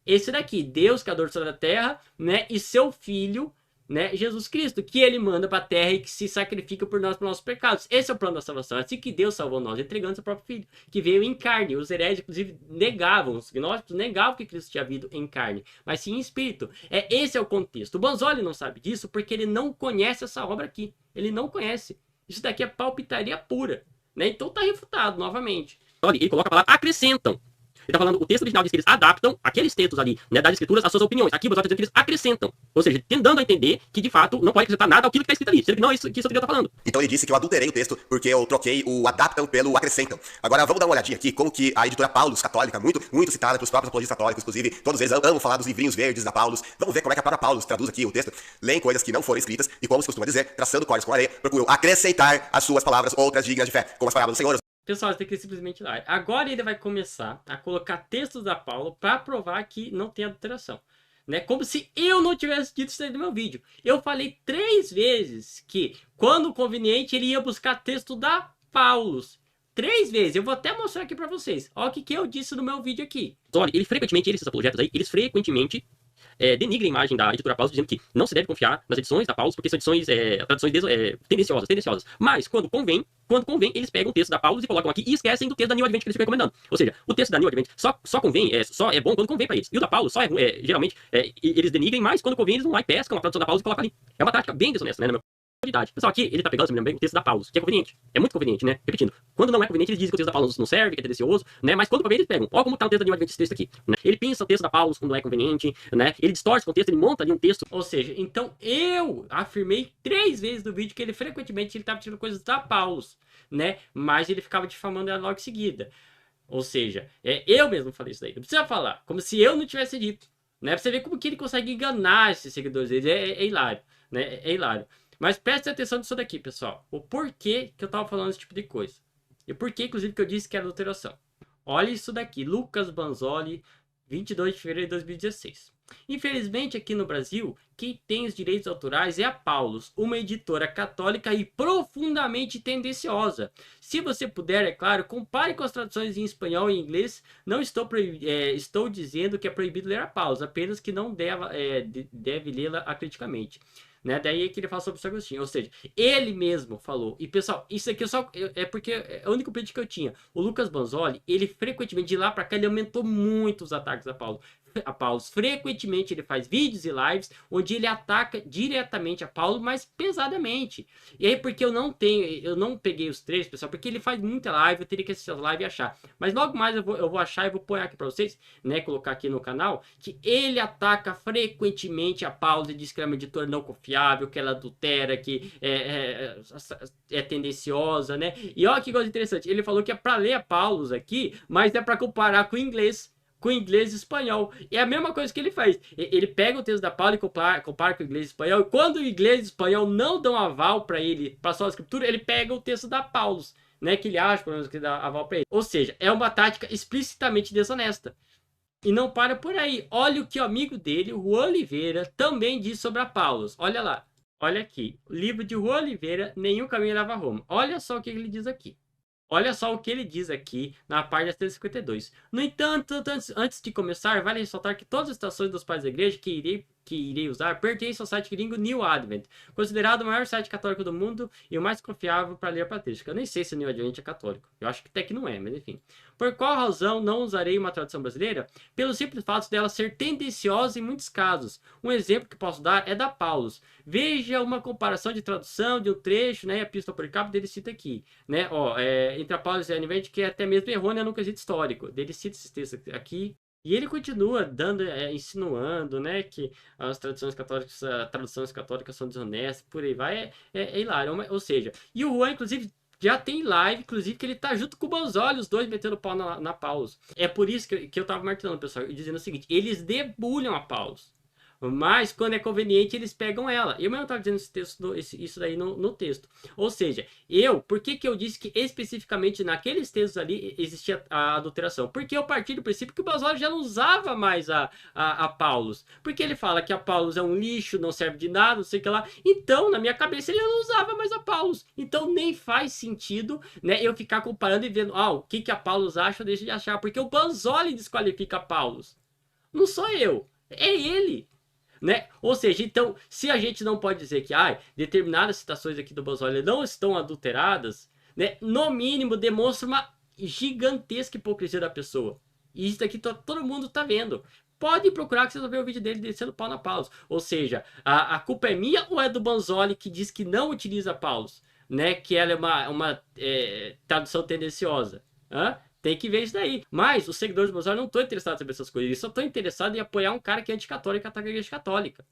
esse daqui, Deus, Criador do céu e da terra, né, e seu Filho, né, Jesus Cristo, que ele manda para a terra e que se sacrifica por nós, por nossos pecados. Esse é o plano da salvação. É assim que Deus salvou nós, entregando seu próprio Filho, que veio em carne. Os hereges, inclusive, negavam, os gnósticos negavam que Cristo tinha vindo em carne, mas sim em espírito. Esse é o contexto. O Banzoli não sabe disso porque ele não conhece essa obra aqui. Ele não conhece. Isso daqui é palpitaria pura, né? Então tá refutado novamente. Ele coloca a palavra acrescentam. Ele tá falando, o texto original diz que eles adaptam aqueles textos ali, né, das escrituras às suas opiniões. Aqui o Banzoli está dizendo que eles acrescentam. Ou seja, tentando a entender que, de fato, não pode acrescentar nada àquilo que está escrito ali. Sendo que não é isso que isso está falando. Então ele disse que eu adulterei o texto porque eu troquei o adaptam pelo acrescentam. Agora vamos dar uma olhadinha aqui como que a editora Paulus, católica, muito citada pelos próprios apologistas católicos, inclusive, todos eles amam falar dos livrinhos verdes da Paulus. Vamos ver como é que a própria Paulus traduz aqui o texto. Leem coisas que não foram escritas e, como se costuma dizer, traçando códigos com areia, procuram acrescentar às suas palavras outras dignas de fé, como as palavras do Senhor. Pessoal, você tem que simplesmente ir lá. Agora ele vai começar a colocar textos da Paulo para provar que não tem adulteração. Né? Como se eu não tivesse dito isso aí no meu vídeo. Eu falei 3 vezes que, quando conveniente, ele ia buscar texto da Paulus. 3 vezes. Eu vou até mostrar aqui para vocês. Olha o que eu disse no meu vídeo aqui. Olha, esses apologetas aí, eles frequentemente denigra a imagem da editora Paulus, dizendo que não se deve confiar nas edições da Paulus, porque são edições, traduções tendenciosas. Mas, quando convém, eles pegam o texto da Paulus e colocam aqui e esquecem do texto da New Advent que eles ficam recomendando. Ou seja, o texto da New Advent só convém, só é bom quando convém para eles. E o da Paulus só geralmente, eles denigrem, mas quando convém eles vão lá e pescam a tradução da Paulus e colocam ali. É uma tática bem desonesta, né, na minha idade. Pessoal, aqui ele tá pegando, se me lembro bem, o texto da Paulus, que é conveniente. É muito conveniente, né? Repetindo. Quando não é conveniente, eles dizem que o texto da Paulus não serve, que é tendencioso, né? Mas quando convém, eles pegam. Olha como tá o texto da New Advent, esse texto aqui, né? Ele pensa o texto da Paulus quando é conveniente, né? Ele distorce o contexto, ele monta ali um texto. Ou seja, então eu afirmei 3 vezes no vídeo que ele frequentemente ele tava tirando coisas da Paulus, né? Mas ele ficava difamando ela logo em seguida. Ou seja, eu mesmo falei isso daí. Não precisa falar. Como se eu não tivesse dito, né? Pra você ver como que ele consegue enganar esses seguidores dele. É hilário, né? É hilário. Mas preste atenção nisso daqui, pessoal. O porquê que eu tava falando esse tipo de coisa. E por que, inclusive, que eu disse que era adulteração. Olha isso daqui. Lucas Banzoli, 22 de fevereiro de 2016. Infelizmente, aqui no Brasil, quem tem os direitos autorais é a Paulus, uma editora católica e profundamente tendenciosa. Se você puder, é claro, compare com as traduções em espanhol e inglês. Não estou dizendo que é proibido ler a Paulus, apenas que não deve lê-la acriticamente. Né? Daí é que ele fala sobre o São Agostinho, ou seja, ele mesmo falou. E pessoal, isso aqui é porque é o único pedido que eu tinha. O Lucas Banzoli, ele frequentemente de lá para cá, ele aumentou muito os ataques a Paulo. Frequentemente ele faz vídeos e lives onde ele ataca diretamente a Paulo, mas pesadamente. E aí, porque eu não peguei os três, pessoal, porque ele faz muita live, eu teria que assistir as lives e achar. Mas logo mais eu vou achar e vou pôr aqui para vocês, né, colocar aqui no canal, que ele ataca frequentemente a Paulo e diz que ela é uma editora não confiável, que ela adultera, que é tendenciosa, né? E olha que coisa interessante, ele falou que é para ler a Paulo aqui, mas é para comparar com o inglês. Com inglês e espanhol. É a mesma coisa que ele faz. Ele pega o texto da Paula e compara com o inglês e espanhol. E quando o inglês e espanhol não dão aval para ele, para sua escritura, ele pega o texto da Paulus, né? Que ele acha, pelo menos, que dá aval para ele. Ou seja, é uma tática explicitamente desonesta. E não para por aí. Olha o que o amigo dele, o Juan Oliveira, também diz sobre a Paulus. Olha lá. Olha aqui. O livro de Juan Oliveira, Nenhum Caminho Leva a Roma. Olha só o que ele diz aqui. Olha só o que ele diz aqui na página 352. No entanto, antes de começar, vale ressaltar que todas as citações dos pais da igreja que irei usar pertencem ao site gringo New Advent, considerado o maior site católico do mundo e o mais confiável para ler a patrística. Eu nem sei se o New Advent é católico. Eu acho que até que não é, mas enfim. Por qual razão não usarei uma tradução brasileira? Pelo simples fato dela ser tendenciosa em muitos casos. Um exemplo que posso dar é da Paulus. Veja uma comparação de tradução de um trecho, né? A Epístola Policarpo, ele cita aqui, né? Entre a Paulus e a Advent, que é até mesmo errônea no quesito histórico. Ele cita esses textos aqui. E ele continua insinuando, né, que as traduções católicas são desonestas, por aí vai, é hilário. Ou seja, e o Juan, inclusive, já tem live, inclusive, que ele tá junto com o Banzoli, os dois metendo pau na Paulus. É por isso que eu tava martelando, pessoal, e dizendo o seguinte, eles debulham a Paulus. Mas, quando é conveniente, eles pegam ela. Eu mesmo estava dizendo isso daí no texto. Ou seja, por que eu disse que especificamente naqueles textos ali existia a adulteração? Porque eu parti do princípio que o Banzoli já não usava mais a Paulus. Porque ele fala que a Paulus é um lixo, não serve de nada, não sei o que lá. Então, na minha cabeça, ele não usava mais a Paulus. Então, nem faz sentido, né, eu ficar comparando e vendo, o que a Paulus acha ou deixa de achar. Porque o Banzoli desqualifica a Paulus. Não sou eu, é ele. Né? Ou seja, então, se a gente não pode dizer que determinadas citações aqui do Banzoli não estão adulteradas, né? No mínimo demonstra uma gigantesca hipocrisia da pessoa. E isso daqui todo mundo tá vendo. Pode procurar que vocês vão ver o vídeo dele descendo pau na Paulus. Ou seja, a culpa é minha ou é do Banzoli que diz que não utiliza Paulus? Né? Que ela é uma tradução tendenciosa. Hã? Tem que ver isso daí. Mas os seguidores do Banzoli não estão interessados em saber essas coisas. Eles só estão interessados em apoiar um cara que é anticatólico e ataca a igreja católica.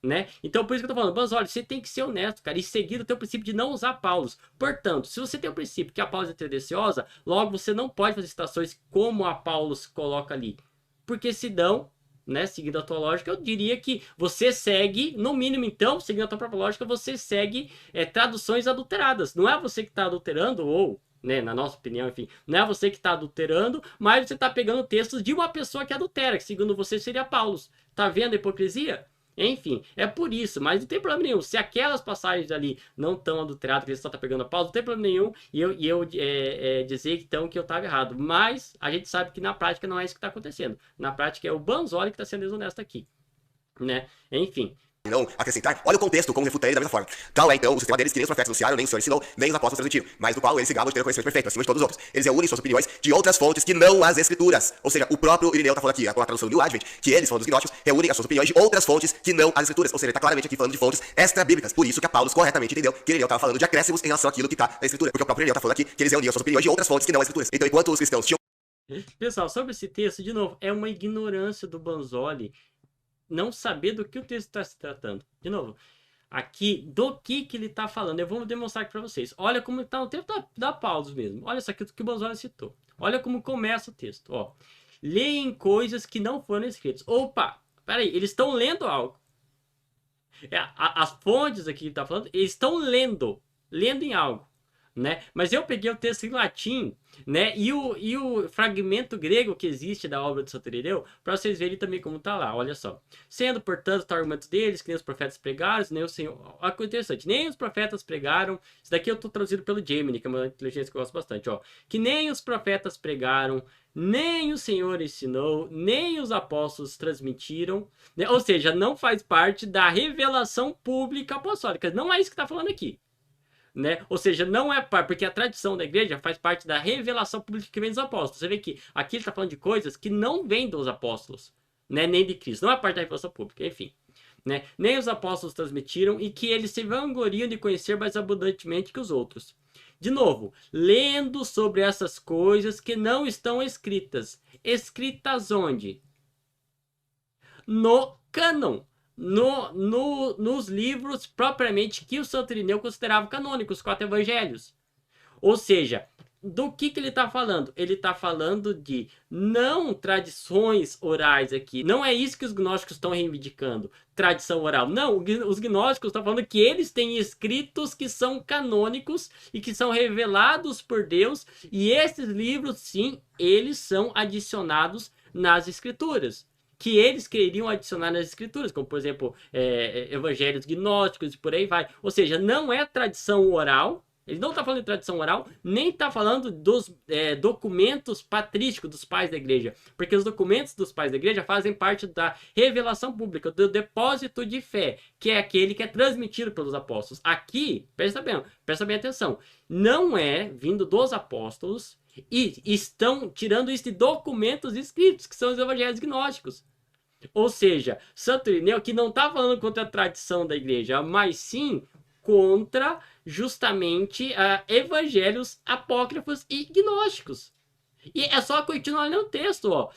Né? Então, por isso que eu tô falando, Banzoli, você tem que ser honesto, cara, e seguir o teu princípio de não usar Paulus. Portanto, se você tem o princípio que a Paulus é tendenciosa, logo você não pode fazer citações como a Paulus coloca ali. Porque senão, né, seguindo a tua lógica, eu diria que você segue, no mínimo então, seguindo a tua própria lógica, você segue traduções adulteradas. Não é você que está adulterando, ou... né, na nossa opinião, enfim, não é você que está adulterando, mas você está pegando textos de uma pessoa que adultera, que segundo você seria Paulus. Tá vendo a hipocrisia? Enfim, é por isso, mas não tem problema nenhum. Se aquelas passagens ali não estão adulteradas, que ele só está pegando a Paulus, não tem problema nenhum e eu dizer então que eu estava errado. Mas a gente sabe que na prática não é isso que está acontecendo. Na prática é o Banzoli que está sendo desonesto aqui, né? Enfim. Não acrescentar, olha o contexto, como refuta ele da mesma forma. Tal é então o sistema deles que nem os profetas anunciaram, nem o Senhor ensinou, nem os apóstolos transmitiram, mas do qual eles se gabam de ter o conhecimento perfeito, acima de todos os outros. Eles reúnem suas opiniões de outras fontes que não as escrituras. Ou seja, o próprio Irineu está falando aqui, com a tradução do New Advent, que eles, falando dos gnósticos, reúnem as suas opiniões de outras fontes que não as escrituras. Ou seja, ele está claramente aqui falando de fontes extra-bíblicas. Por isso que a Paulo corretamente entendeu que Irineu estava falando de acréscimos em relação àquilo que está na escritura. Porque o próprio Irineu está falando aqui que eles reuniam suas opiniões de outras fontes que não as escrituras. Então, enquanto os cristãos tinham... Pessoal, sobre esse texto, de novo, é uma ignorância do Banzoli não saber do que o texto está se tratando. De novo, aqui, do que ele está falando. Eu vou demonstrar aqui para vocês. Olha como está o texto da Paulus mesmo. Olha isso aqui que o Banzoli citou. Olha como começa o texto. Ó. Leem coisas que não foram escritas. Opa, peraí, eles estão lendo algo. As fontes aqui que ele está falando, eles estão lendo em algo. né? Mas eu peguei o texto em latim, né? E o fragmento grego que existe da obra de Santo Irineu, para vocês verem também como tá lá, olha só. Sendo, portanto, o argumento deles, que nem os profetas pregaram, nem o Senhor... Olha que interessante, nem os profetas pregaram, isso daqui eu tô traduzido pelo Gemini, que é uma inteligência que eu gosto bastante, ó. Que nem os profetas pregaram, nem o Senhor ensinou, nem os apóstolos transmitiram, né? Ou seja, não faz parte da revelação pública apostólica, não é isso que tá falando aqui. Né? Ou seja, não é porque a tradição da igreja faz parte da revelação pública que vem dos apóstolos. Você vê que aqui ele está falando de coisas que não vêm dos apóstolos, né? Nem de Cristo. Não é parte da revelação pública, enfim. Né? Nem os apóstolos transmitiram e que eles se vangloriam de conhecer mais abundantemente que os outros. De novo, lendo sobre essas coisas que não estão escritas. Escritas onde? No cânon. Nos livros propriamente que o Santo Irineu considerava canônicos, os 4 evangelhos. Ou seja, do que ele está falando? Ele está falando de não tradições orais aqui. Não é isso que os gnósticos estão reivindicando, tradição oral. Não, os gnósticos estão falando que eles têm escritos que são canônicos e que são revelados por Deus. E esses livros, sim, eles são adicionados nas escrituras. Que eles queriam adicionar nas escrituras, como por exemplo, evangelhos gnósticos e por aí vai. Ou seja, não é tradição oral, ele não está falando de tradição oral, nem está falando dos documentos patrísticos dos pais da igreja, porque os documentos dos pais da igreja fazem parte da revelação pública, do depósito de fé, que é aquele que é transmitido pelos apóstolos. Aqui, presta bem atenção, não é vindo dos apóstolos e estão tirando isso de documentos escritos, que são os evangelhos gnósticos. Ou seja, Santo Irineu aqui não está falando contra a tradição da igreja, mas sim contra justamente evangelhos apócrifos e gnósticos. E é só continuar no texto, ó.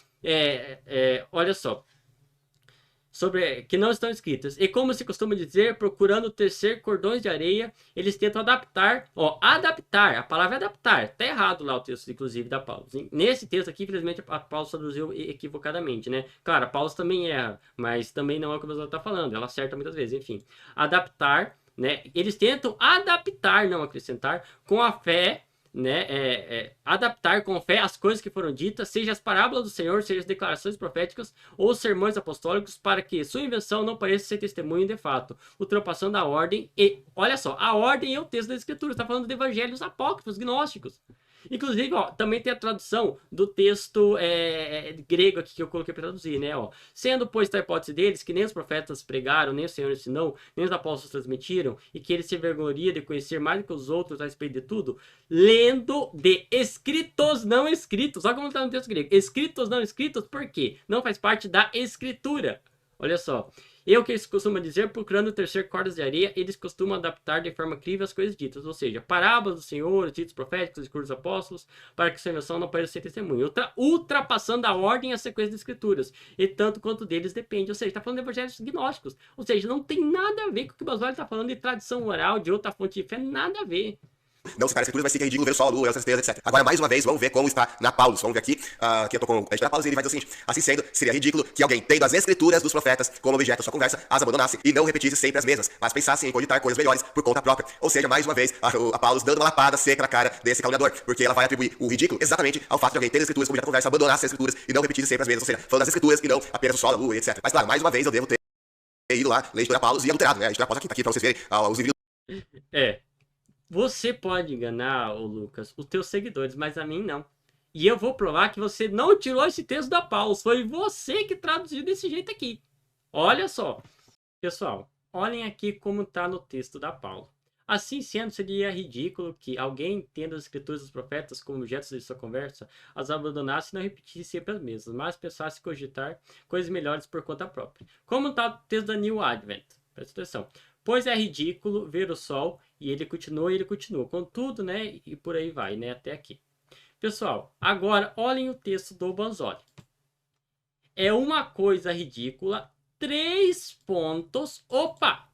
Olha só. Sobre que não estão escritas. E como se costuma dizer, procurando tecer cordões de areia, eles tentam adaptar. Ó, adaptar. A palavra é adaptar. Tá errado lá o texto, inclusive, da Paulo. Nesse texto aqui, infelizmente, a Paulo traduziu equivocadamente, né? Claro, a Paulo também erra, mas também não é o que ela está falando. Ela acerta muitas vezes, enfim. Adaptar, né? Eles tentam adaptar, não acrescentar, com a fé, né, adaptar com fé as coisas que foram ditas, seja as parábolas do Senhor, seja as declarações proféticas ou os sermões apostólicos, para que sua invenção não pareça ser testemunho de fato, ultrapassando a ordem e, olha só, a ordem é o texto da Escritura, está falando de evangelhos apócrifos, gnósticos. Inclusive, ó, também tem a tradução do texto grego aqui que eu coloquei para traduzir, né? Ó. Sendo, pois, a hipótese deles, que nem os profetas pregaram, nem o Senhor ensinou, nem os apóstolos transmitiram, e que eles se envergonhariam de conhecer mais do que os outros a respeito de tudo, lendo de escritos não escritos. Olha como está no texto grego. Escritos não escritos, por quê? Não faz parte da escritura. Olha só. Eu que eles costumam dizer, procurando tecer cordas de areia, eles costumam adaptar de forma crível as coisas ditas, ou seja, parábolas do Senhor, ditos proféticos, discursos apóstolos, para que sua invenção não pareça ser testemunho. Ultrapassando a ordem e a sequência das escrituras, e tanto quanto deles depende. Ou seja, está falando de evangelhos gnósticos. Ou seja, não tem nada a ver com o que o Basólio está falando de tradição oral, de outra fonte de fé, nada a ver. Não citar as escrituras vai ser que é ridículo ver o sol, a lua, as estrelas, etc. Agora, mais uma vez, vamos ver como está na Paulus. Vamos ver aqui, que eu tô com o editor da Paulus, e ele vai dizer o seguinte: assim sendo, seria ridículo que alguém, tendo as escrituras dos profetas como objeto da sua conversa, as abandonasse e não repetisse sempre as mesmas, mas pensasse em cogitar coisas melhores por conta própria. Ou seja, mais uma vez, a Paulus dando uma lapada seca na cara desse caluniador, porque ela vai atribuir o ridículo exatamente ao fato de alguém ter as escrituras como objeto da conversa, abandonasse as escrituras e não repetisse sempre as mesmas. Ou seja, falando das escrituras e não apenas o sol, a lua, etc. Mas claro, mais uma vez, eu devo ter ido lá, ler a editora Paulus e adulterado, né? A editora Paulus tá aqui pra vocês verem os livros. Você pode enganar, Lucas, os teus seguidores, mas a mim não. E eu vou provar que você não tirou esse texto da Paulus. Foi você que traduziu desse jeito aqui. Olha só. Pessoal, olhem aqui como está no texto da Paulus. Assim sendo, seria ridículo que alguém, tendo as escrituras dos profetas como objetos de sua conversa, as abandonasse e não repetisse sempre as mesmas, mas pensasse cogitar coisas melhores por conta própria. Como está o texto da New Advent? Presta atenção. Pois é ridículo ver o sol, e ele continua. Contudo, né, e por aí vai, né, até aqui. Pessoal, agora olhem o texto do Banzoli. É uma coisa ridícula, 3 pontos, opa!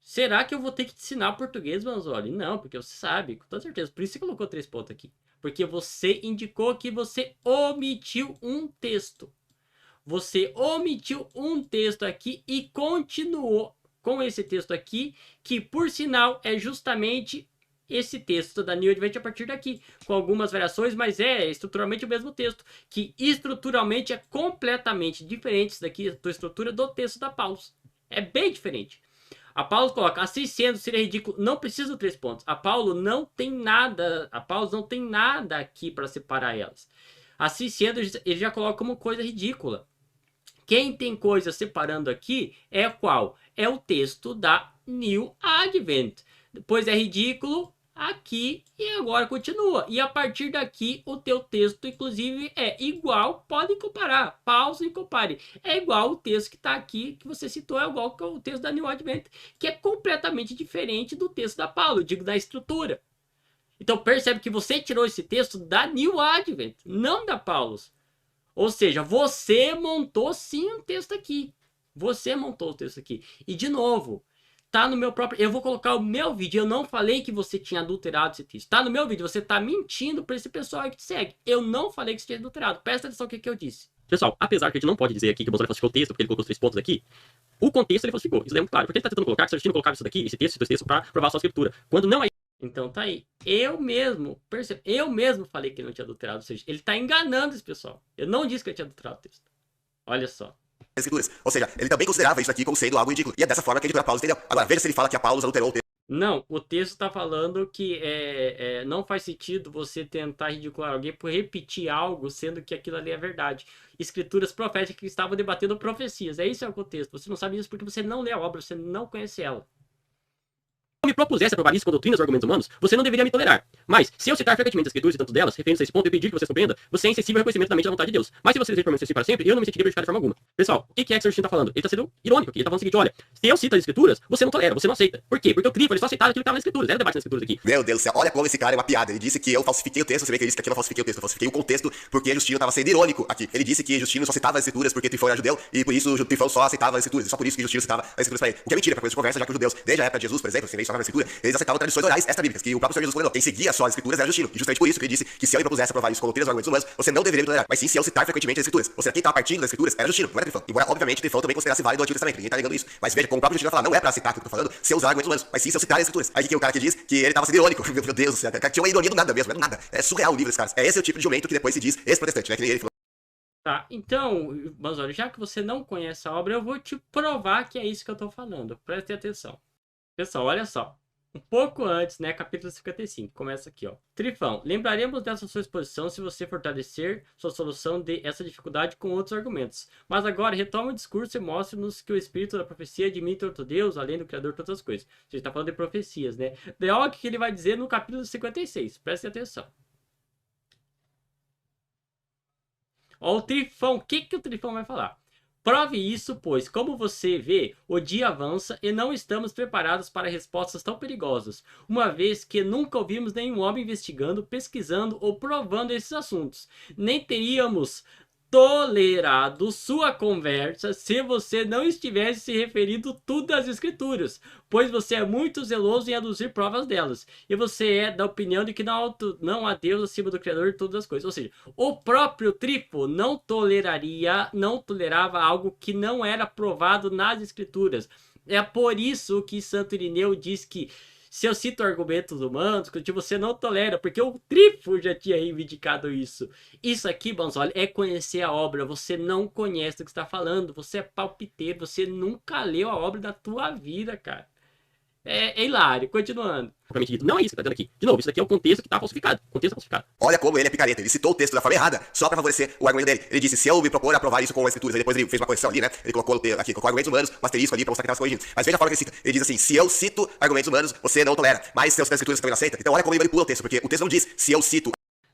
Será que eu vou ter que te ensinar português, Banzoli? Não, porque você sabe, com toda certeza. Por isso você colocou 3 pontos aqui. Porque você indicou que você omitiu um texto. Você omitiu um texto aqui e continuou. com esse texto aqui, que por sinal é justamente esse texto da New Advent a partir daqui, com algumas variações, mas é estruturalmente o mesmo texto, que estruturalmente é completamente diferente isso daqui, da estrutura do texto da Paulus. É bem diferente. A Paulus coloca, assim sendo, seria ridículo, não precisa de 3 pontos. A Paulus não tem nada aqui para separar elas. Assim sendo, ele já coloca como coisa ridícula. Quem tem coisa separando aqui é qual? É o texto da New Advent. Depois é ridículo aqui e agora continua. E a partir daqui o teu texto, inclusive, é igual. Podem comparar. Pause e compare. É igual o texto que está aqui, que você citou, é igual que o texto da New Advent, que é completamente diferente do texto da Paulo, eu digo da estrutura. Então percebe que você tirou esse texto da New Advent, não da Paulus. Ou seja, você montou sim um texto aqui. Você montou o texto aqui. E de novo, tá no meu próprio... Eu vou colocar o meu vídeo. Eu não falei que você tinha adulterado esse texto. Tá no meu vídeo. Você tá mentindo pra esse pessoal aí que te segue. Eu não falei que você tinha adulterado. Presta atenção no que eu disse. Pessoal, apesar que a gente não pode dizer aqui que o Bolsonaro falsificou o texto, porque ele colocou os 3 pontos aqui, o contexto ele falsificou. Isso é muito claro. Porque ele tá tentando colocar que o Justino colocava isso daqui, esse texto pra provar a sua escritura. Quando não é. Então tá aí. Eu mesmo falei que ele não tinha adulterado. Ou seja, ele tá enganando esse pessoal. Eu não disse que ele tinha adulterado o texto. Olha só. Escrituras. Ou seja, ele também considerava isso aqui como sendo algo ridículo. E é dessa forma que a editora Paulus entendeu. Agora, veja se ele fala que a Paulus adulterou o texto. Não, o texto está falando que não faz sentido você tentar ridicular alguém por repetir algo, sendo que aquilo ali é verdade. Escrituras proféticas que estavam debatendo profecias. É isso é o contexto. Você não sabe isso porque você não lê a obra, você não conhece ela. Me propusesse a provar isso com doutrinas ou argumentos humanos, você não deveria me tolerar. Mas, se eu citar frequentemente as escrituras e tanto delas, referindo-se a esse ponto, eu pedir que você compreenda, você é insensível ao reconhecimento da mente e da vontade de Deus. Mas se você deseja permanecer assim para sempre, eu não me sentiria prejudicado de forma alguma. Pessoal, o que é que o Justino tá falando? Ele tá sendo irônico aqui. Ele tá falando o seguinte, olha, se eu cito as escrituras, você não tolera, você não aceita. Por quê? Porque o Trífone só aceitava aquilo que estava nas escrituras. Era debate nas escrituras aqui. Meu Deus do céu, olha como esse cara é uma piada. Ele disse que eu falsifiquei o texto. Você vê que ele disse que aqui eu não falsifiquei o texto, eu falsifiquei o contexto, porque Justino estava sendo irônico aqui. Ele disse que Justino só citava as escrituras porque Trifão era judeu, e por isso Trifão só aceitava as escrituras. E só por isso que Justino citava as escrituras para ele. O que é mentira, para coisa de conversa, já que os judeus, desde a época de Jesus, por exemplo, se só na escritura, eles aceitavam tradições orais extra-bíblicas, que o próprio Senhor Jesus condenou. Quem seguia só as escrituras era Justino. E justamente por isso que ele disse que se eu me propusesse a provar isso com doutrinas ou argumentos humanos, você não deveria me tolerar. Mas sim, se eu citar frequentemente as escrituras. Ou seja, quem estava partindo das escrituras era Justino, não era Trifão. Embora, obviamente, Trifão também considerasse válido o Antigo Testamento. Ninguém tá negando isso. Mas veja, como o próprio Justino vai falar, não é para citar aquilo que eu tô falando, se eu usar argumentos humanos, mas sim se eu citar as escrituras. Aí que o cara que diz que ele estava sendo irônico. Meu Deus do céu, tinha uma ironia do nada mesmo, é do nada. É surreal o livro desse cara. É esse o tipo de jumento que depois se diz ex-protestante, né? Que nem ele falou. Tá, então, mas olha, já que você não conhece a obra, eu vou te provar que é isso que eu tô falando. Preste atenção. Pessoal, olha só. Um pouco antes, né, capítulo 55, começa aqui, ó. Trifão, lembraremos dessa sua exposição se você fortalecer sua solução de essa dificuldade com outros argumentos. Mas agora, retoma o discurso e mostre-nos que o espírito da profecia admite outro Deus, além do Criador de todas as coisas. A gente tá falando de profecias, né? De algo que ele vai dizer no capítulo 56, preste atenção. Ó, o Trifão, o que o Trifão vai falar? Prove isso, pois, como você vê, o dia avança e não estamos preparados para respostas tão perigosas, uma vez que nunca ouvimos nenhum homem investigando, pesquisando ou provando esses assuntos. Nem teríamos tolerado sua conversa se você não estivesse se referindo tudo às escrituras, pois você é muito zeloso em aduzir provas delas, e você é da opinião de que não há Deus acima do Criador de todas as coisas. Ou seja, o próprio Trifo não tolerava algo que não era provado nas escrituras. É por isso que Santo Irineu diz que se eu cito argumentos humanos, que você não tolera, porque o Trifo já tinha reivindicado isso. Isso aqui, Banzoli, é conhecer a obra. Você não conhece o que está falando, você é palpiteiro, você nunca leu a obra da tua vida, cara. É hilário, continuando. Não é isso que tá dando aqui. De novo, isso aqui é o contexto que tá falsificado. Contexto falsificado. Olha como ele é picareta. Ele citou o texto da forma errada só para favorecer o argumento dele. Ele disse, se eu me propor a provar isso com as escrituras, aí depois ele fez uma correção ali, né? Ele colocou aqui, colocou argumentos humanos, um asterisco ali para mostrar que estava corrigindo. Mas veja a forma que ele cita. Ele diz assim, se eu cito argumentos humanos, você não tolera. Mas se eu citar as escrituras, você também não aceita. Então olha como ele manipula o texto, porque o texto não diz, se eu cito.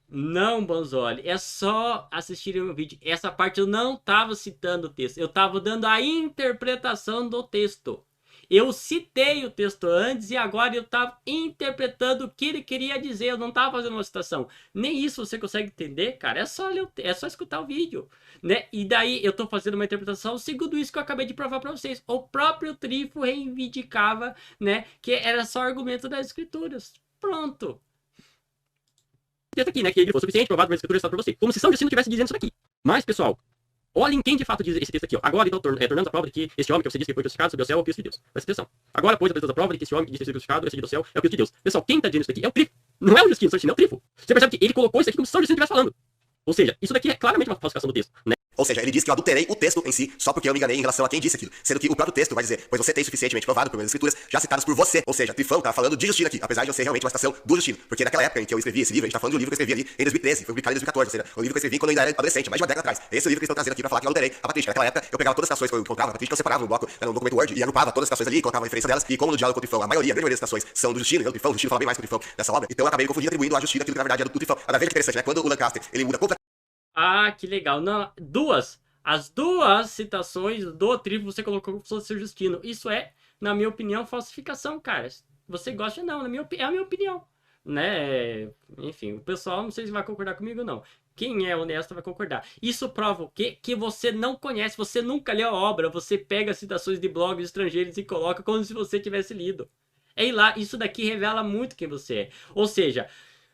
Não, Banzoli, é só assistir o meu vídeo. Essa parte eu não estava citando o texto, eu estava dando a interpretação do texto. Eu citei o texto antes e agora eu estava interpretando o que ele queria dizer. Eu não estava fazendo uma citação. Nem isso você consegue entender, cara. É só escutar o vídeo, né? E daí eu estou fazendo uma interpretação segundo isso que eu acabei de provar para vocês. O próprio Trifo reivindicava, né, que era só argumento das escrituras. Pronto. Aqui, né, que ele foi suficiente, provado pelas escrituras para você. Como se São Justino estivesse dizendo isso aqui. Mas, pessoal, Olhem quem de fato diz esse texto aqui, ó. Agora, então, tornando a prova de que este homem que você disse que foi crucificado subiu ao céu é o Cristo de Deus. Presta atenção. Agora, pois, apresentamos a prova de que esse homem que disse que foi crucificado é subido ao céu é o Cristo de Deus. Pessoal, quem tá dizendo isso aqui é o Trifo. Não é o Justino, São Justino é o Trifo. Você percebe que ele colocou isso aqui como se São Justino estivesse falando. Ou seja, isso daqui é claramente uma falsificação do texto, né? Ou seja, ele diz que eu adulterei o texto em si, só porque eu me enganei em relação a quem disse aquilo. Sendo que o próprio texto vai dizer, pois você tem suficientemente provado por meus escrituras, já citadas por você. Ou seja, Trifão tá falando de Justino aqui, apesar de eu ser realmente uma citação do Justino. Porque naquela época em que eu escrevi esse livro, a gente tá falando de um livro que eu escrevi ali em 2013, foi publicado em 2014, ou seja, um livro que eu escrevi quando eu ainda era adolescente, mais de uma década atrás. Esse livro que eles estão trazendo aqui pra falar que eu adulterei a patrística. Naquela época, eu pegava todas as citações que eu encontrava, a patrística eu separava no bloco, no documento Word, e agrupava todas as citações ali, colocava a referência delas, e como no diálogo com o Trifão, a grande maioria das citações são do Justino, o Justino fala bem mais que o Trifão nessa obra, então eu acabei confundindo, atribuindo a Justino aquilo que na verdade é do Trifão. Agora veja que interessante, né? Quando o Lancaster, ele muda completamente. Ah, que legal. Não, as duas citações do Trifo você colocou como se fosse o Justino. Isso é, na minha opinião, falsificação, cara. Você gosta não, é a minha opinião. Né? Enfim, o pessoal não sei se vai concordar comigo não. Quem é honesto vai concordar. Isso prova o quê? Que você não conhece, você nunca leu a obra, você pega citações de blogs estrangeiros e coloca como se você tivesse lido. É lá, isso daqui revela muito quem você é. Ou seja,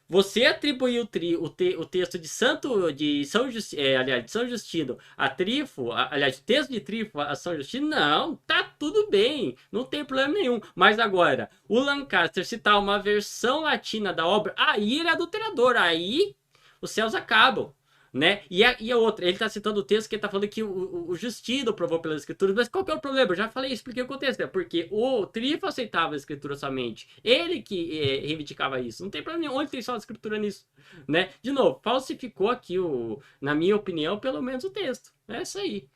você atribuiu o texto de São Justino a Trifo, aliás, o texto de Trifo a São Justino, não, tá tudo bem, não tem problema nenhum. Mas agora, o Lancaster citar uma versão latina da obra, aí ele é adulterador, aí os céus acabam. Né? E a outra, ele está citando o texto que ele está falando que o Justino provou pelas escrituras, mas qual que é o problema? Eu já falei, expliquei o contexto, né? Porque o Trifo aceitava a escritura somente, ele que reivindicava isso, não tem problema nenhum, onde tem só a escritura nisso, né? De novo, falsificou aqui, na minha opinião, pelo menos o texto, é isso aí.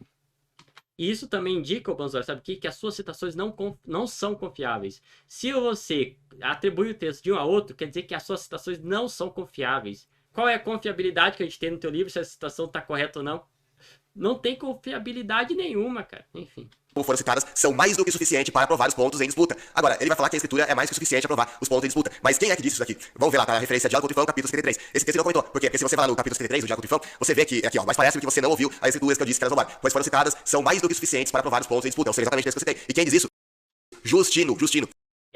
E isso também indica, Banzor, sabe o que? Que as suas citações não são confiáveis. Se você atribui o texto de um a outro, quer dizer que as suas citações não são confiáveis. Qual é a confiabilidade que a gente tem no teu livro, se a citação está correta ou não? Não tem confiabilidade nenhuma, cara. Enfim. Como foram citadas, são mais do que suficiente para provar os pontos em disputa. Agora, ele vai falar que a escritura é mais que suficiente para provar os pontos em disputa. Mas quem é que disse isso aqui? Vamos ver lá, tá? A referência de Diálogo com o Trifão, capítulo 73. Esse texto ele não comentou. Por quê? Porque se você vai lá no capítulo 73 do Diálogo com o Trifão, você vê que, aqui ó, mas parece que você não ouviu as escrituras que eu disse que elas roubaram. Pois foram citadas, são mais do que suficientes para provar os pontos em disputa. Ou seja, exatamente isso que eu citei. E quem diz isso? Justino.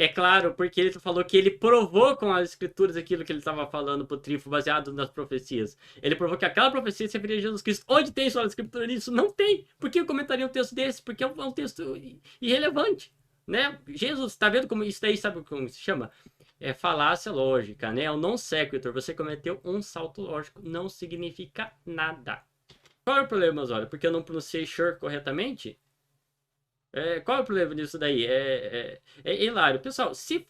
É claro, porque ele falou que ele provou com as escrituras aquilo que ele estava falando pro Trifo, baseado nas profecias. Ele provou que aquela profecia se referia a Jesus Cristo. Onde tem só a escritura nisso? Não tem. Por que eu comentaria um texto desse? Porque é um texto irrelevante, né? Jesus, tá vendo como isso daí, sabe como se chama? É falácia lógica, né? É o non sequitur. Você cometeu um salto lógico. Não significa nada. Qual é o problema, Osório? Porque eu não pronunciei sure corretamente? Qual é o problema disso daí? É hilário. Pessoal, se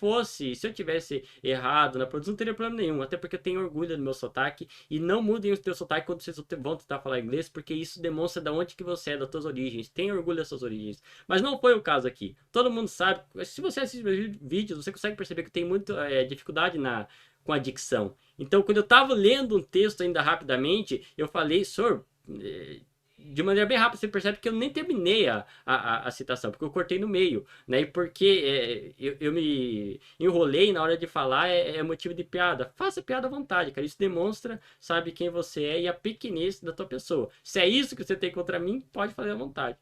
eu tivesse errado na produção, não teria problema nenhum. Até porque eu tenho orgulho do meu sotaque. E não mudem o teu sotaque quando vocês vão tentar falar inglês, porque isso demonstra de onde que você é, das suas origens. Tenha orgulho das suas origens. Mas não foi o caso aqui. Todo mundo sabe. Se você assiste meus vídeos, você consegue perceber que tem muita dificuldade com a dicção. Então, quando eu estava lendo um texto ainda rapidamente, eu falei, senhor... de maneira bem rápida, você percebe que eu nem terminei a citação, porque eu cortei no meio, né? E porque eu me enrolei na hora de falar é motivo de piada. Faça piada à vontade, cara. Isso demonstra, sabe, quem você é e a pequenez da tua pessoa. Se é isso que você tem contra mim, pode fazer à vontade.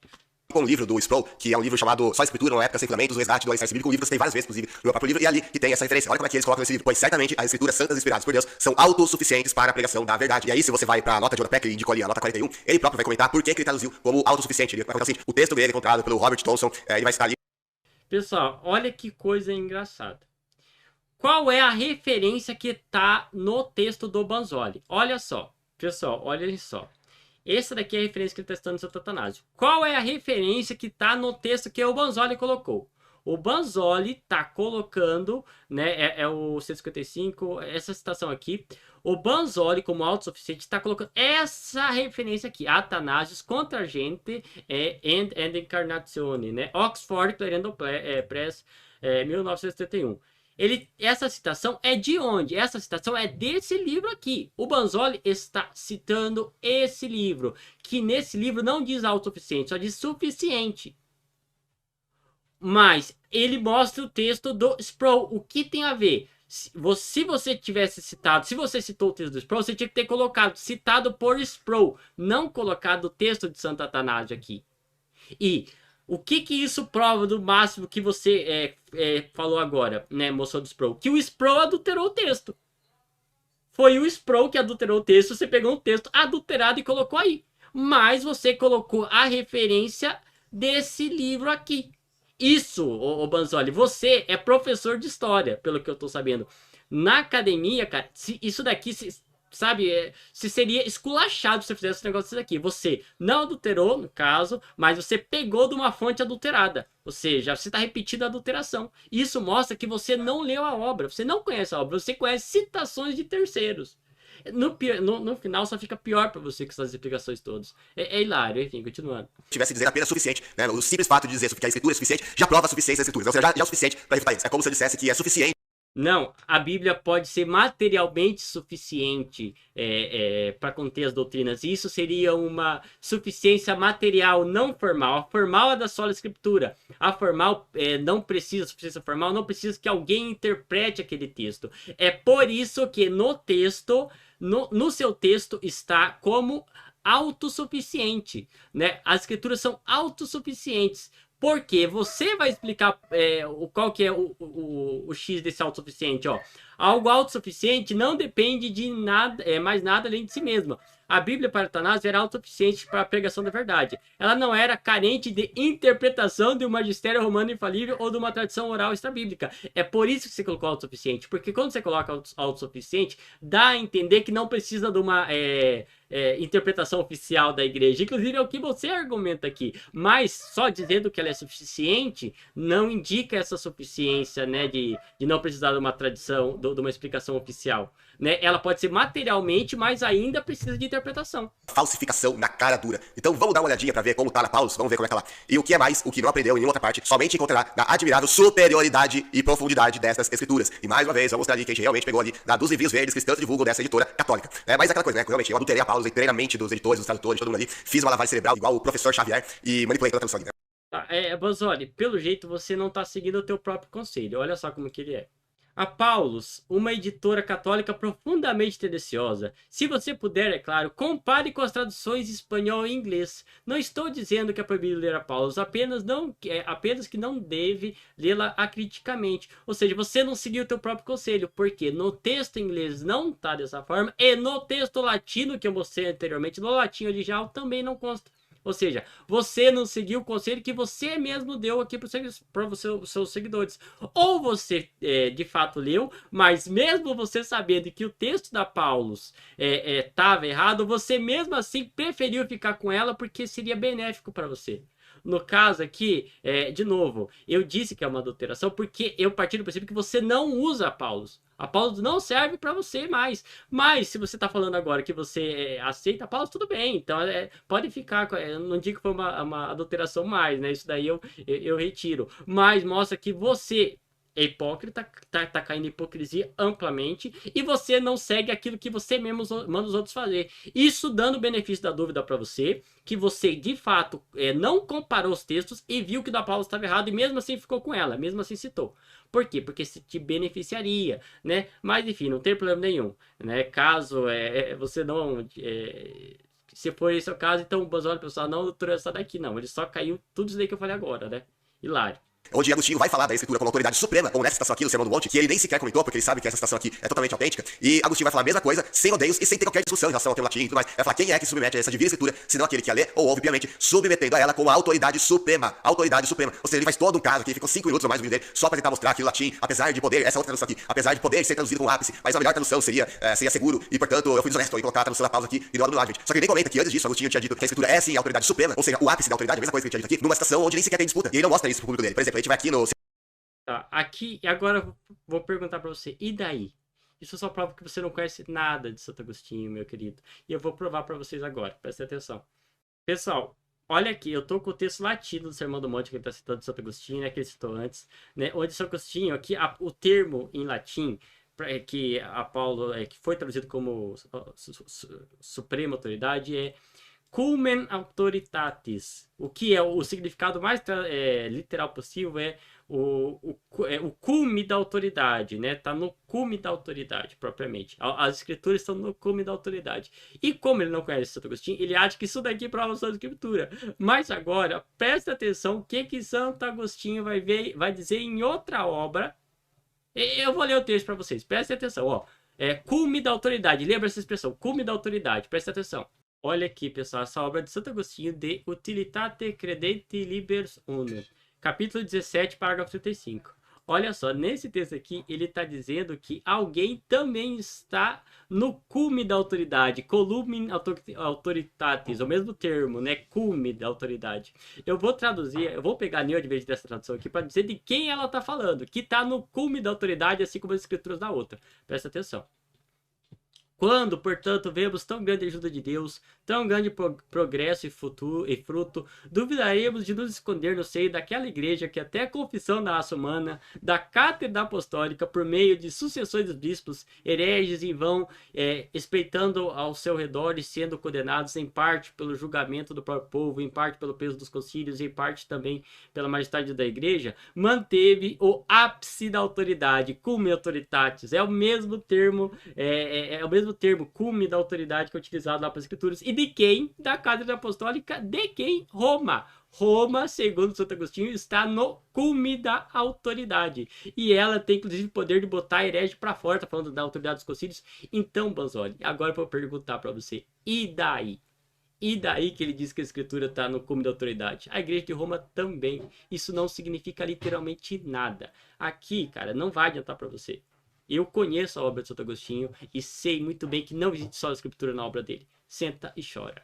Com o livro do Sproul, que é um livro chamado Só Escritura, uma época sem fundamentos, o resgate do alicerce bíblico, um livro que tem várias vezes, inclusive, no meu próprio livro, e ali que tem essa referência. Olha como é que eles colocam nesse livro, pois certamente as escrituras santas inspiradas por Deus são autossuficientes para a pregação da verdade. E aí, se você vai para a nota de rodapé, que ele indicou ali, a nota 41, ele próprio vai comentar por que ele traduziu como autossuficiente. Ele vai comentar o seguinte, o texto dele encontrado pelo Robert Thompson, ele vai estar ali. Pessoal, olha que coisa engraçada. Qual é a referência que está no texto do Banzoli? Olha só, pessoal, olhem só. Essa daqui é a referência que ele está citando no Santo Atanásio. Qual é a referência que está no texto que o Banzoli colocou? O Banzoli está colocando, né, é o 155, essa citação aqui. O Banzoli, como autossuficiente, está colocando essa referência aqui. Atanasius contra a gente and Incarnazione, né? Oxford Clarendon Press, 1971. Essa citação é de onde? Essa citação é desse livro aqui. O Banzoli está citando esse livro, que nesse livro não diz autossuficiente, só diz suficiente. Mas ele mostra o texto do Sproul. O que tem a ver? Se você tivesse citado, se você citou o texto do Sproul, você tinha que ter colocado citado por Sproul, não colocado o texto de Santo Atanásio aqui. E o que isso prova do máximo que você falou agora, né, moção do Sproul? Que o Sproul adulterou o texto. Foi o Sproul que adulterou o texto, você pegou um texto adulterado e colocou aí. mas você colocou a referência desse livro aqui. Isso, ô Banzoli, você é professor de história, pelo que eu tô sabendo. Na academia, cara, isso daqui, sabe, se seria esculachado se você fizesse esse negócio daqui. Você não adulterou, no caso, mas você pegou de uma fonte adulterada. Ou seja, você está repetindo a adulteração. Isso mostra que você não leu a obra, você não conhece a obra, você conhece citações de terceiros. No final só fica pior pra você com essas explicações todas. É hilário, enfim, continuando. Tivesse dizer apenas suficiente, né? O simples fato de dizer que a escritura é suficiente já prova a suficiência das escrituras. Ou seja, já é o suficiente para refutar isso. É como se eu dissesse que é suficiente. Não, a Bíblia pode ser materialmente suficiente para conter as doutrinas. Isso seria uma suficiência material, não formal. A formal é da sola escritura. A formal não precisa, suficiência formal, não precisa que alguém interprete aquele texto. É por isso que no texto, no seu texto está como autossuficiente, né? As escrituras são autossuficientes. Porque você vai explicar qual que é o X desse autossuficiente, ó. Algo autossuficiente não depende de nada, mais nada além de si mesma. A Bíblia para Atanásio era autossuficiente para a pregação da verdade. Ela não era carente de interpretação de um magistério romano infalível ou de uma tradição oral extra-bíblica. É por isso que você colocou autossuficiente. Porque quando você coloca autossuficiente, dá a entender que não precisa de uma interpretação oficial da igreja. Inclusive é o que você argumenta aqui. Mas só dizendo que ela é suficiente não indica essa suficiência, né, de não precisar de uma tradição, de uma explicação oficial. Né? Ela pode ser materialmente, mas ainda precisa de interpretação. Falsificação na cara dura. Então vamos dar uma olhadinha para ver como tá na Paulus, vamos ver como é que tá lá. E o que é mais, o que não aprendeu em nenhuma outra parte, somente encontrará na admirável superioridade e profundidade dessas escrituras. E mais uma vez, vamos mostrar ali que a gente realmente pegou ali dos livrinhos verdes que tanto divulgam dessa editora católica. Mas aquela coisa, né? Realmente, eu adulterei a Paulus, entrei na mente dos editores, dos tradutores, todo mundo ali, fiz uma lavagem cerebral igual o professor Xavier e manipulei toda a tradução ali, né? Banzoli, pelo jeito você não tá seguindo o teu próprio conselho. Olha só como que ele é. A Paulus, uma editora católica profundamente tendenciosa. Se você puder, é claro, compare com as traduções espanhol e inglês. Não estou dizendo que é proibido ler a Paulus, apenas que não deve lê-la acriticamente. Ou seja, você não seguiu o teu próprio conselho, porque no texto inglês não está dessa forma, e no texto latino que eu mostrei anteriormente, no latim original, também não consta. Ou seja, você não seguiu o conselho que você mesmo deu aqui para os seus seguidores. Ou você, de fato, leu, mas mesmo você sabendo que o texto da Paulus estava errado, você mesmo assim preferiu ficar com ela porque seria benéfico para você. No caso aqui, de novo, eu disse que é uma adulteração porque eu parti do princípio que você não usa a Paulus. A Paulus não serve para você mais. Mas se você está falando agora que você aceita a Paulus, tudo bem. Então pode ficar. Eu não digo que foi uma adulteração mais, né? Isso daí eu retiro. Mas mostra que você é hipócrita, tá caindo em hipocrisia amplamente, e você não segue aquilo que você mesmo manda os outros fazer. Isso dando o benefício da dúvida para você, que você de fato não comparou os textos e viu que o da Paula estava errado, e mesmo assim ficou com ela, mesmo assim citou. Por quê? Porque se te beneficiaria, né? Mas enfim, não tem problema nenhum, né? Caso você não... se for esse o caso, então o Banzoli, pessoal, não doutorou essa daqui, não. Ele só caiu tudo isso daí que eu falei agora, né? Hilário. Onde Agostinho vai falar da escritura como autoridade suprema, como nessa citação aqui, no Sermão do Monte, que ele nem sequer comentou, porque ele sabe que essa citação aqui é totalmente autêntica, e Agostinho vai falar a mesma coisa, sem rodeios e sem ter qualquer discussão em relação ao teu latim e tudo mais. Vai falar quem é que submete a essa divina escritura, senão aquele que a lê ou ouve piamente, submetendo a ela como a autoridade suprema. Autoridade suprema. Ou seja, ele faz todo um caso aqui, ficou 5 minutos ou mais no vídeo dele, só para tentar mostrar que o latim, apesar de poder, essa outra tradução aqui, apesar de poder ser traduzido com um ápice, mas a melhor tradução seria seguro, e portanto eu fui desonesto em colocar a tradução da pausa aqui e do lado do lado, gente. Só que ele nem comenta que antes disso, Agostinho tinha dito que a escritura é sim a autoridade suprema, ou seja, o ápice da autoridade, a mesma coisa que ele tinha dito aqui, numa citação onde nem sequer tem disputa, e ele não mostra isso pro público dele. Por exemplo, a gente vai aqui no... Tá, aqui, agora vou perguntar para você, e daí? Isso só prova que você não conhece nada de Santo Agostinho, meu querido. E eu vou provar para vocês agora, prestem atenção. Pessoal, olha aqui, eu tô com o texto latino do Sermão do Monte que ele está citando de Santo Agostinho, né, que ele citou antes, né, onde Santo Agostinho, aqui, o termo em latim, que a Paulo, que foi traduzido como suprema autoridade, é culmen autoritatis. O que é o significado mais literal possível é o cume da autoridade, né? Tá no cume da autoridade, propriamente. As escrituras estão no cume da autoridade. E como ele não conhece Santo Agostinho, ele acha que isso daqui prova a escritura. Mas agora, presta atenção o que Santo Agostinho vai dizer em outra obra. Eu vou ler o texto para vocês. Prestem atenção, ó. Cume da autoridade. Lembra essa expressão? Cume da autoridade. Presta atenção. Olha aqui, pessoal, essa obra de Santo Agostinho de Utilitate Credenti Libers Uno, capítulo 17, parágrafo 35. Olha só, nesse texto aqui, ele está dizendo que alguém também está no cume da autoridade, columen autoritatis, o mesmo termo, né? Cume da autoridade. Eu vou traduzir, eu vou pegar a Neodvede dessa tradução aqui para dizer de quem ela está falando, que está no cume da autoridade, assim como as escrituras da outra. Presta atenção. Quando, portanto, vemos tão grande ajuda de Deus, tão grande progresso e fruto, duvidaremos de nos esconder no seio daquela igreja que até a confissão da raça humana, da cátedra apostólica, por meio de sucessões dos bispos, hereges em vão, espreitando ao seu redor e sendo condenados em parte pelo julgamento do próprio povo, em parte pelo peso dos concílios, em parte também pela majestade da igreja, manteve o ápice da autoridade, cume autoritatis, é o mesmo termo, o mesmo termo, cume da autoridade que é utilizado lá para as escrituras. E de quem? Da cátedra apostólica. De quem? Roma. Roma, segundo Santo Agostinho, está no cume da autoridade. E ela tem, inclusive, o poder de botar herege para fora. Tá falando da autoridade dos concílios. Então, Banzoli, agora eu vou perguntar para você. E daí? E daí que ele diz que a escritura está no cume da autoridade? A igreja de Roma também. Isso não significa literalmente nada. Aqui, cara, não vai adiantar para você. Eu conheço a obra de Santo Agostinho e sei muito bem que não existe só a escritura na obra dele. Senta e chora.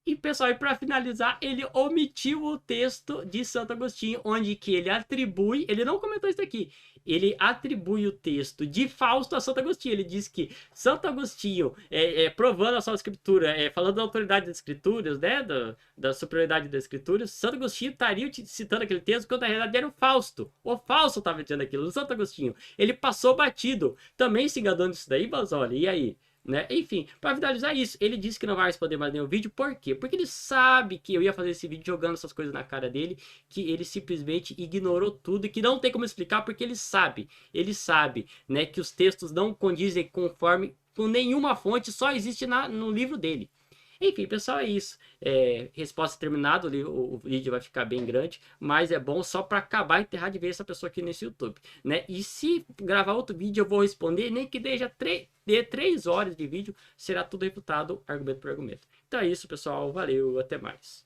E, pessoal, para finalizar, ele omitiu o texto de Santo Agostinho, onde que ele atribui, ele não comentou isso aqui, ele atribui o texto de Fausto a Santo Agostinho. Ele diz que Santo Agostinho, provando a sua escritura, falando da autoridade das escrituras, né, da superioridade das escrituras, Santo Agostinho estaria citando aquele texto, quando na realidade era o Fausto. O Fausto estava dizendo aquilo, o Santo Agostinho. Ele passou batido, também se enganando nisso daí, Banzoli, e aí? Né? Enfim, para finalizar isso, ele disse que não vai responder mais nenhum vídeo. Por quê? Porque ele sabe que eu ia fazer esse vídeo jogando essas coisas na cara dele, que ele simplesmente ignorou tudo e que não tem como explicar, porque ele sabe, né, que os textos não condizem com nenhuma fonte, só existe no livro dele. Enfim, pessoal, é isso. Resposta terminada, o vídeo vai ficar bem grande, mas é bom só para acabar e enterrar de ver essa pessoa aqui nesse YouTube, né? E se gravar outro vídeo, eu vou responder, nem que dê 3 horas de vídeo, será tudo refutado, argumento por argumento. Então é isso, pessoal. Valeu, até mais.